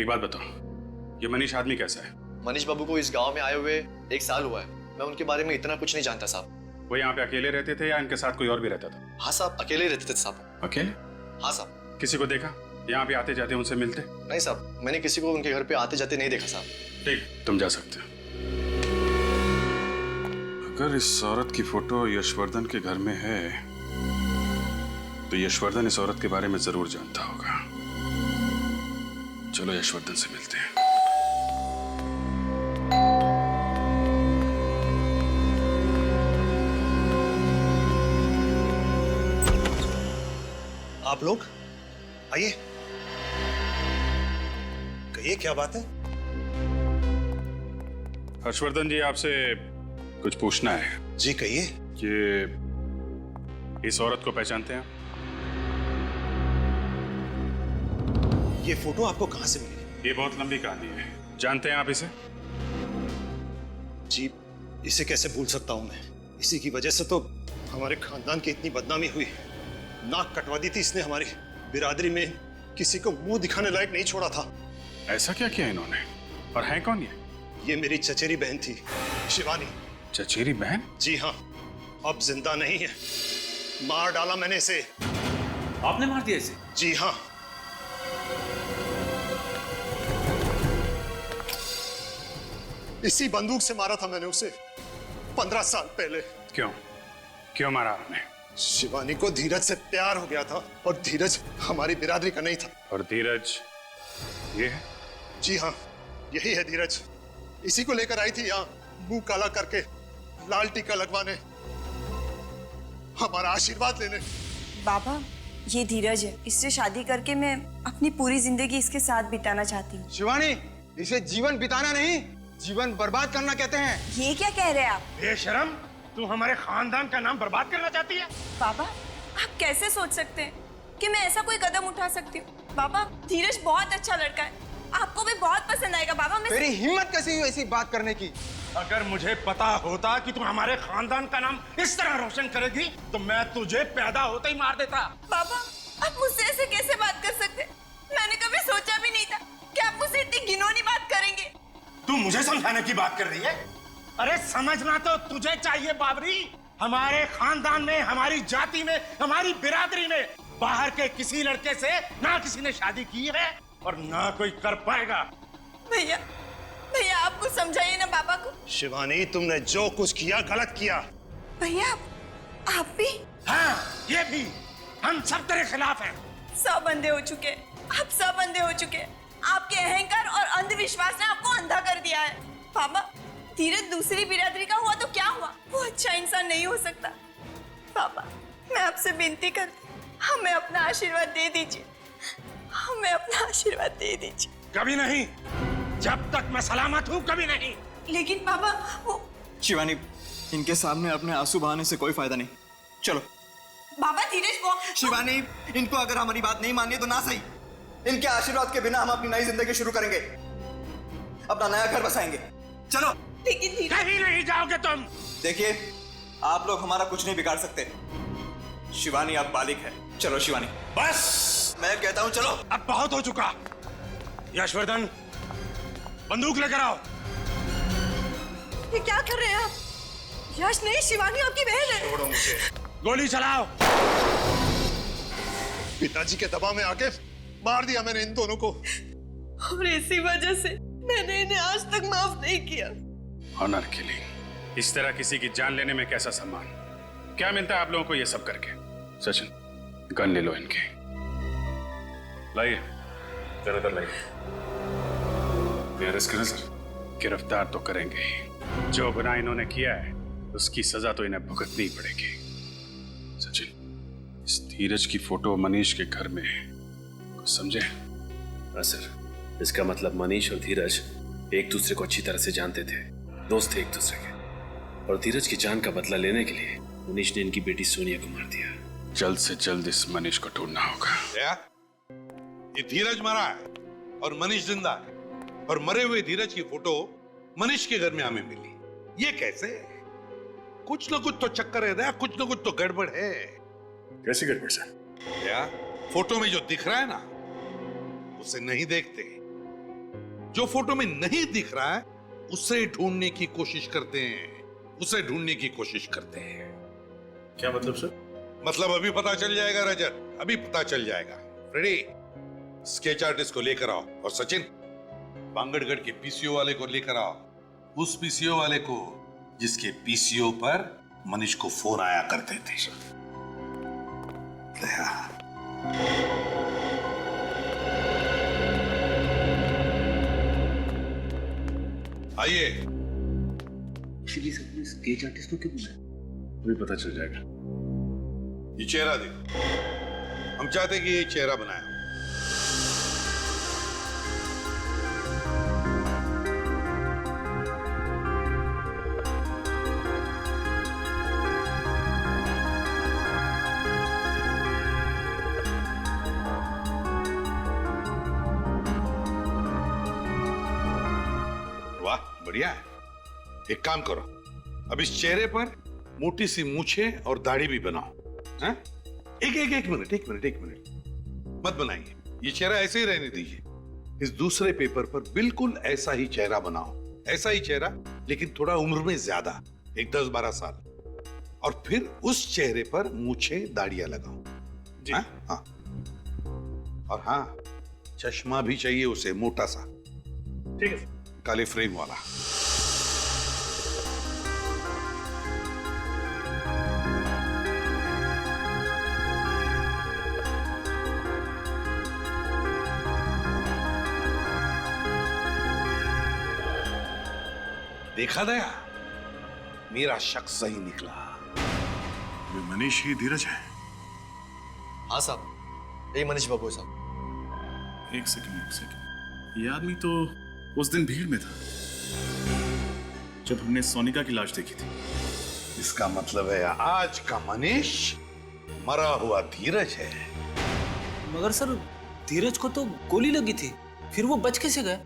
एक बात बताओ, ये मनीष आदमी कैसा है? मनीष बाबू को इस गांव में आए हुए 1 साल हुआ है। मैं उनके बारे में इतना कुछ नहीं जानता साहब। वो यहाँ पे अकेले रहते थे या इनके साथ कोई और भी रहता था? हाँ साहब, अकेले रहते थे साहब। अकेले? हाँ साहब। किसी को देखा यहाँ पे आते जाते उनसे मिलते? नहीं साहब, मैंने किसी को उनके घर पे आते जाते नहीं देखा साहब। ठीक, तुम जा सकते हो। अगर इस औरत की फोटो यशवर्धन के घर में है तो यशवर्धन इस औरत के बारे में जरूर जानता होगा। चलो यशवर्धन से मिलते हैं। आप लोग आइए, कहिए क्या बात है? हर्षवर्धन जी, आपसे कुछ पूछना है। जी कहिए। ये इस औरत को पहचानते हैं? ये फोटो आपको कहां से मिली? ये बहुत लंबी कहानी है। जानते हैं आप इसे? जी, इसे कैसे भूल सकता हूं मैं। इसी की वजह से तो हमारे खानदान की इतनी बदनामी हुई। नाक कटवा दी थी इसने हमारी बिरादरी में, किसी को मुंह दिखाने लायक नहीं छोड़ा था। ऐसा क्या किया इन्होंने? और है कौन ये मेरी चचेरी बहन थी, शिवानी। चचेरी बहन? जी हाँ, अब जिंदा नहीं है। मार डाला मैंने इसे। आपने मार दिया इसे? जी हाँ। इसी बंदूक से मारा था मैंने उसे 15 साल पहले। क्यों मारा आपने? शिवानी को धीरज से प्यार हो गया था और धीरज हमारी बिरादरी का नहीं था। और धीरज ये है? जी हाँ, यही है धीरज। इसी को लेकर आई थी यहाँ, मुंह काला करके, लाल टीका लगवाने, हमारा आशीर्वाद लेने। बाबा, ये धीरज है। इससे शादी करके मैं अपनी पूरी जिंदगी इसके साथ बिताना चाहती हूँ। शिवानी, इसे जीवन बिताना नहीं, जीवन बर्बाद करना कहते हैं। ये क्या कह रहे हैं आप? बेशरम, तू हमारे खानदान का नाम बर्बाद करना चाहती है? बाबा, आप कैसे सोच सकते हैं कि मैं ऐसा कोई कदम उठा सकती हूँ? बाबा, धीरज बहुत अच्छा लड़का है, आपको भी बहुत पसंद आएगा। बाबा, मैं तेरी हिम्मत कैसी हुई ऐसी बात करने की? अगर मुझे पता होता कि तू हमारे खानदान का नाम इस तरह रोशन करेगी तो मैं तुझे पैदा होते ही मार देता। बाबा, आप मुझसे ऐसे कैसे बात कर सकते? मैंने कभी सोचा भी नहीं था कि आप मुझसे इतनी घिनौनी बात करेंगे। तू मुझे समझाने की बात कर रही है? अरे समझना तो तुझे चाहिए बाबरी। हमारे खानदान में, हमारी जाति में, हमारी बिरादरी में बाहर के किसी लड़के से ना किसी ने शादी की है और ना कोई कर पाएगा। भैया, भैया आप कुछ समझाइए ना बाबा को। शिवानी, तुमने जो कुछ किया गलत किया। भैया, आप भी? हाँ, ये भी। हम सब तेरे खिलाफ हैं। सब अंधे हो चुके हैं, आप सब अंधे हो चुके हैं। आपके अहंकार और अंधविश्वास ने आपको अंधा कर दिया है। पापा धीरज दूसरी बिरादरी का हुआ तो क्या हुआ, वो अच्छा इंसान नहीं हो सकता। पापा मैं आपसे विनती करती, हमें अपना आशीर्वाद दे दीजिए, हमें अपना आशीर्वाद दे दीजिए। कभी नहीं, जब तक मैं सलामत हूँ कभी नहीं। लेकिन पापा वो शिवानी, इनके सामने अपने आंसू बहाने से कोई फायदा नहीं। चलो बाबा धीरज वो शिवानी, इनको अगर हमारी बात नहीं मानी तो ना सही, इनके आशीर्वाद के बिना हम अपनी नई जिंदगी शुरू करेंगे, अपना नया घर बसाएंगे। चलो। लेकिन कहीं नहीं जाओगे तुम। देखिए आप लोग हमारा कुछ नहीं बिगाड़ सकते। शिवानी अब बालिग है। चलो शिवानी। बस मैं कहता हूँ चलो। अब बहुत हो चुका। यशवर्धन बंदूक लेकर आओ। ये क्या कर रहे हैं आप? यश नहीं, शिवानी आपकी बहन है। छोड़ो मुझे। गोली चलाओ। पिताजी के दबाव में आके मार दिया मैंने इन दोनों को, और इसी वजह से मैंने इन्हें आज तक माफ नहीं किया। ऑनर किलिंग, इस तरह किसी की जान लेने में कैसा सम्मान, क्या मिलता है आप लोगों को ये सब करके? सचिन गन ले लो इनके। लाइए जरा लाइए। अरेस्ट करें सर। गिरफ्तार तो करेंगे ही, जो गुनाह इन्होंने किया है उसकी सजा तो इन्हें भुगतनी ही पड़ेगी। सचिन, इस धीरज की फोटो मनीष के घर में है, कुछ समझे? हाँ सर, इसका मतलब मनीष और धीरज एक दूसरे को अच्छी तरह से जानते थे, दोस्त थे एक दूसरे के, और धीरज की जान का बदला लेने के लिए मनीष ने इनकी बेटी सोनिया को मार दिया। जल्द से जल्द इस मनीष को ढूंढना होगा। ये धीरज मरा है और मनीष जिंदा है, और मरे हुए धीरज की फोटो मनीष के घर में हमें मिली। ये कैसे? कुछ ना कुछ तो चक्कर है, कुछ ना कुछ तो गड़बड़ है। कैसी गड़बड़ सर? क्या फोटो में जो दिख रहा है ना, उसे नहीं देखते। जो फोटो में नहीं दिख रहा है उसे ढूंढने की कोशिश करते हैं, उसे ढूंढने की कोशिश करते हैं। क्या मतलब सर? मतलब अभी पता चल जाएगा रजत, अभी पता चल जाएगा। रेडी? स्केच आर्टिस्ट को लेकर आओ, और सचिन बांगड़गढ़ के पीसीओ वाले को लेकर आओ, उस पीसीओ वाले को जिसके पीसीओ पर मनीष को फोन आया करते थे। आइए। सबने स्केच आर्टिस्ट को क्यों बुलाया? अभी पता चल जाएगा। ये चेहरा देखो, हम चाहते कि ये चेहरा बनाया। वाह बढ़िया है। एक काम करो, अब इस चेहरे पर मोटी सी मूछें और दाढ़ी भी बनाओ। हैं? एक मिनट मत बनाइए, ये चेहरा ऐसे ही रहने दीजिए। इस दूसरे पेपर पर बिल्कुल ऐसा ही चेहरा बनाओ, ऐसा ही चेहरा, लेकिन थोड़ा उम्र में ज्यादा, एक 10-12 साल, और फिर उस चेहरे पर मूछें दाढ़ियां लगाओ। जी। हाँ। और हाँ, चश्मा भी चाहिए उसे, मोटा सा। ठीक है, काले फ्रेम वाला। देखा दया, मेरा शक सही निकला। ये मनीष ही धीरज है? हाँ साहब, यही मनीष बाबू साहब। एक सेकंड। ये आदमी तो उस दिन भीड़ में था जब हमने सोनिका की लाश देखी थी। इसका मतलब है आज का मनीष मरा हुआ धीरज है। मगर सर, धीरज को तो गोली लगी थी, फिर वो बच कैसे गए?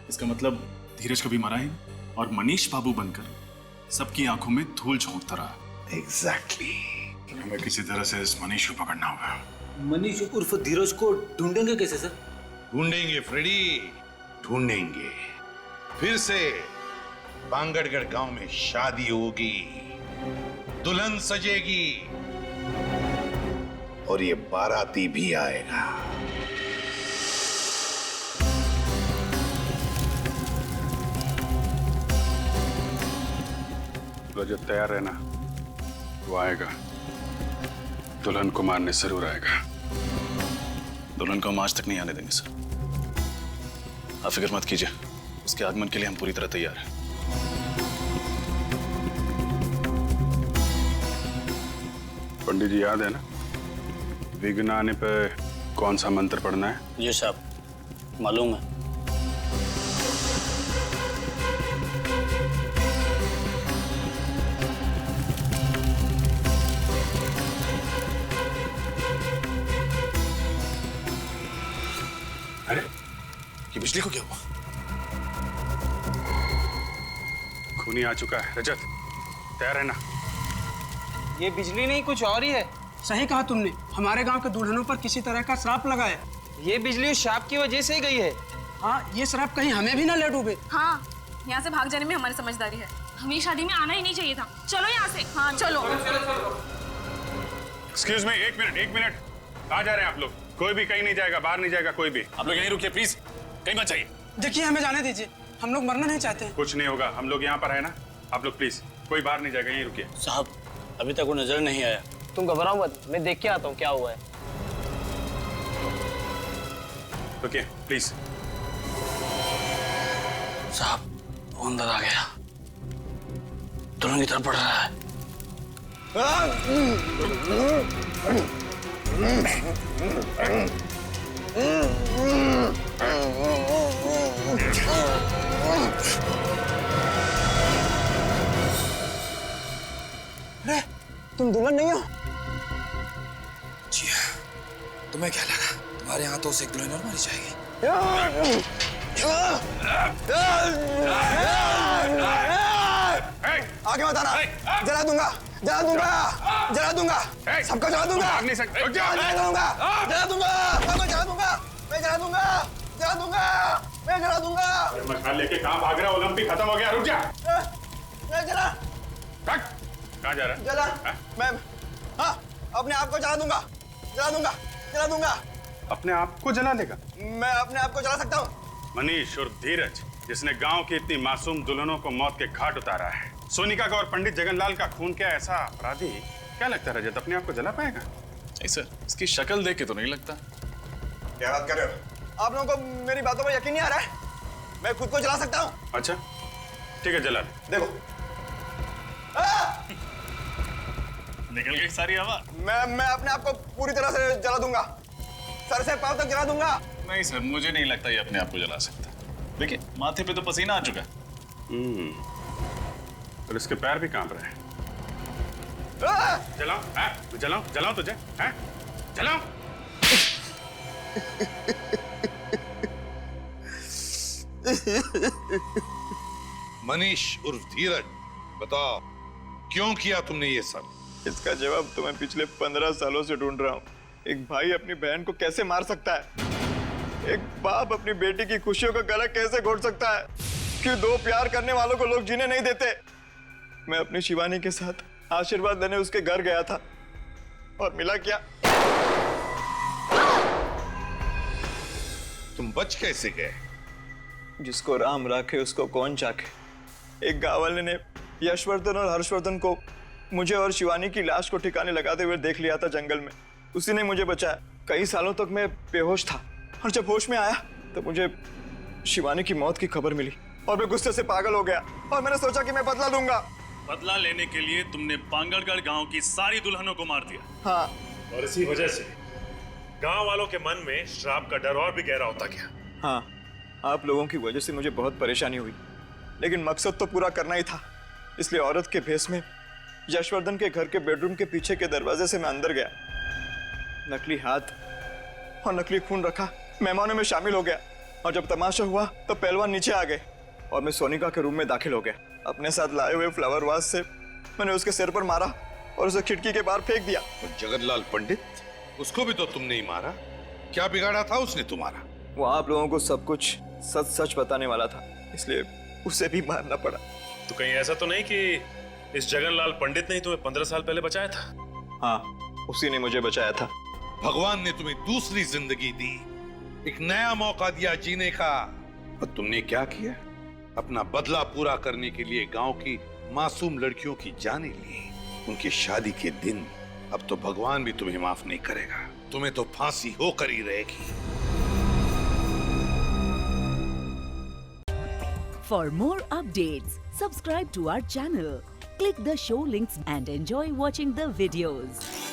इसका मतलब धीरज कभी मरा ही नहीं, और मनीष बाबू बनकर सबकी आंखों में धूल झोंकता रहा। एग्जैक्टली। हमें किसी तरह से इस मनीष को पकड़ना होगा। मनीष उर्फ धीरज को ढूंढेंगे कैसे सर? ढूंढेंगे फ्रेडी, ढूंढेंगे। फिर से बांगड़गढ़ गांव में शादी होगी, दुल्हन सजेगी, और ये बाराती भी आएगा। रजत तैयार रहना, वो आएगा। दुल्हन को मारने जरूर आएगा। दुल्हन को हम आज तक नहीं आने देंगे सर, आप फिक्र मत कीजिए, उसके आगमन के लिए हम पूरी तरह तैयार हैं। पंडित जी याद है ना, विघ्न आने पे कौन सा मंत्र पढ़ना है? जी साहब, मालूम है। अरे ये बिजली को क्या हुआ? खूनी आ चुका है। रजत, तैयार है ना? ये बिजली नहीं, कुछ और ही है। सही कहा तुमने, हमारे गांव के दुल्हनों पर किसी तरह का श्राप लगा है। ये बिजली उस श्राप की वजह से ही गई है। हाँ, ये श्राप कहीं हमें भी ना ले डूबे। हाँ, यहाँ से भाग जाने में हमारी समझदारी है। हमें शादी में आना ही नहीं चाहिए था। चलो यहाँ से। हाँ चलो। एक्सक्यूज मी, एक मिनट। कहाँ जा रहे हैं आप लोग? कोई भी कहीं नहीं जाएगा, बाहर नहीं जाएगा कोई भी। आप लोग यहीं रुकिए प्लीज, कहीं मत जाइए। देखिए, हमें जाने दीजिए, हम लोग मरना नहीं चाहते। कुछ नहीं होगा, हम लोग यहाँ पर है ना। आप लोग प्लीज कोई बाहर नहीं जाएगा, यहीं रुकिए। साहब, अभी तक वो नजर नहीं आया। तुम घबराओ मत, मैं देख के आता हूँ क्या हुआ है। रुकिए प्लीज। साहब, वो अंदर आ गया, दुल्हन की तरफ बढ़ रहा है। अरे, तुम दुल्हन नहीं हो? जी हाँ, तुम्हें क्या लगा तुम्हारे हाथों से एक दुल्हन और मारी जाएगी? आगे मत आना, जला दूंगा। सबको जला दूंगा। जला दूंगा। मशाल लेके कहाँ भाग रहा है? ओलंपिक खत्म हो गया, रुक जा। कहाँ जा रहा है? जला, मैं अपने आप को जला दूंगा। अपने आप को जला लेगा? मैं अपने आप को जला सकता हूँ। मनीष और धीरज, जिसने गांव की इतनी मासूम दुल्हनों को मौत के घाट उतारा है, सोनिका का और पंडित जगनलाल का खून क्या ऐसा अपराधी, क्या लगता है रजत अपने आप को जला पाएगा? नहीं सर, इसकी शक्ल देख के तो नहीं लगता। क्या बात कर रहे हो? आप लोगों को मेरी बातों पर यकीन नहीं आ रहा है? मैं खुद को जला सकता हूँ। अच्छा ठीक है, जला ले। देखो, निकल गई सारी हवा। मैं अपने आप को पूरी तरह से जला दूंगा, सर से पांव तक जला दूंगा। नहीं सर, मुझे नहीं लगता ये अपने आप को जला सकता। देखिए, माथे पे तो पसीना आ चुका है। और इसके पैर भी कांप रहे हैं। जलाओ तुझे, हैं? जलाओ। मनीष उर्फ धीरज, बताओ क्यों किया तुमने ये सब? इसका जवाब तो मैं पिछले 15 सालों से ढूंढ रहा हूँ। एक भाई अपनी बहन को कैसे मार सकता है? एक बाप अपनी बेटी की खुशियों का गला कैसे घोट सकता है? क्यों दो प्यार करने वालों को लोग जीने नहीं देते? मैं अपनी शिवानी के साथ आशीर्वाद लेने उसके घर गया था और मिला क्या? तुम बच कैसे गए? जिसको राम राखे उसको कौन चाखे। एक गांव वाले ने यशवर्धन और हर्षवर्धन को मुझे और शिवानी की लाश को ठिकाने लगाते हुए देख लिया था जंगल में। उसी ने मुझे बचाया। कई सालों तक मैं बेहोश था और जब होश में आया तो मुझे शिवानी की मौत की खबर मिली और मैं गुस्से से पागल हो गया और मैंने सोचा कि मैं बदला लूंगा। बदला लेने के लिए तुमने पांगड़गढ़ गांव की सारी दुल्हनों को मार दिया। हाँ, और इसी वजह से गांव वालों के मन में श्राप का डर और भी गहरा होता गया। हाँ, आप लोगों की वजह से मुझे बहुत परेशानी हुई, लेकिन मकसद तो पूरा करना ही था। इसलिए औरत के भेष में यशवर्धन के घर के बेडरूम के पीछे के दरवाजे से मैं अंदर गया। नकली हाथ और नकली खून रखा, मेहमानों में शामिल हो गया और जब तमाशा हुआ तो पहलवान नीचे आ गए और मैं सोनिका के रूम में दाखिल हो गया। अपने साथ लाए हुए फ्लावर वास से मैंने उसके सिर पर मारा और उसे खिड़की के बाहर फेंक दिया। और जगनलाल पंडित, उसको भी तो तुमने ही मारा। क्या बिगाड़ा था उसने तुम्हारा? वो आप लोगों को सब कुछ सच सच बताने वाला था, इसलिए उसे भी मारना पड़ा। तो कहीं ऐसा तो नहीं कि इस जगनलाल पंडित ने ही तुम्हें 15 साल पहले बचाया था? हाँ, उसी ने मुझे बचाया था। भगवान ने तुम्हें दूसरी जिंदगी दी, एक नया मौका दिया जीने का। और तुमने क्या किया? अपना बदला पूरा करने के लिए गांव की मासूम लड़कियों की जानें ली। उनकी शादी के दिन अब तो भगवान भी तुम्हें माफ नहीं करेगा। तुम्हें तो फांसी होकर ही रहेगी। For more updates, subscribe to our channel, click the show links and enjoy watching the videos.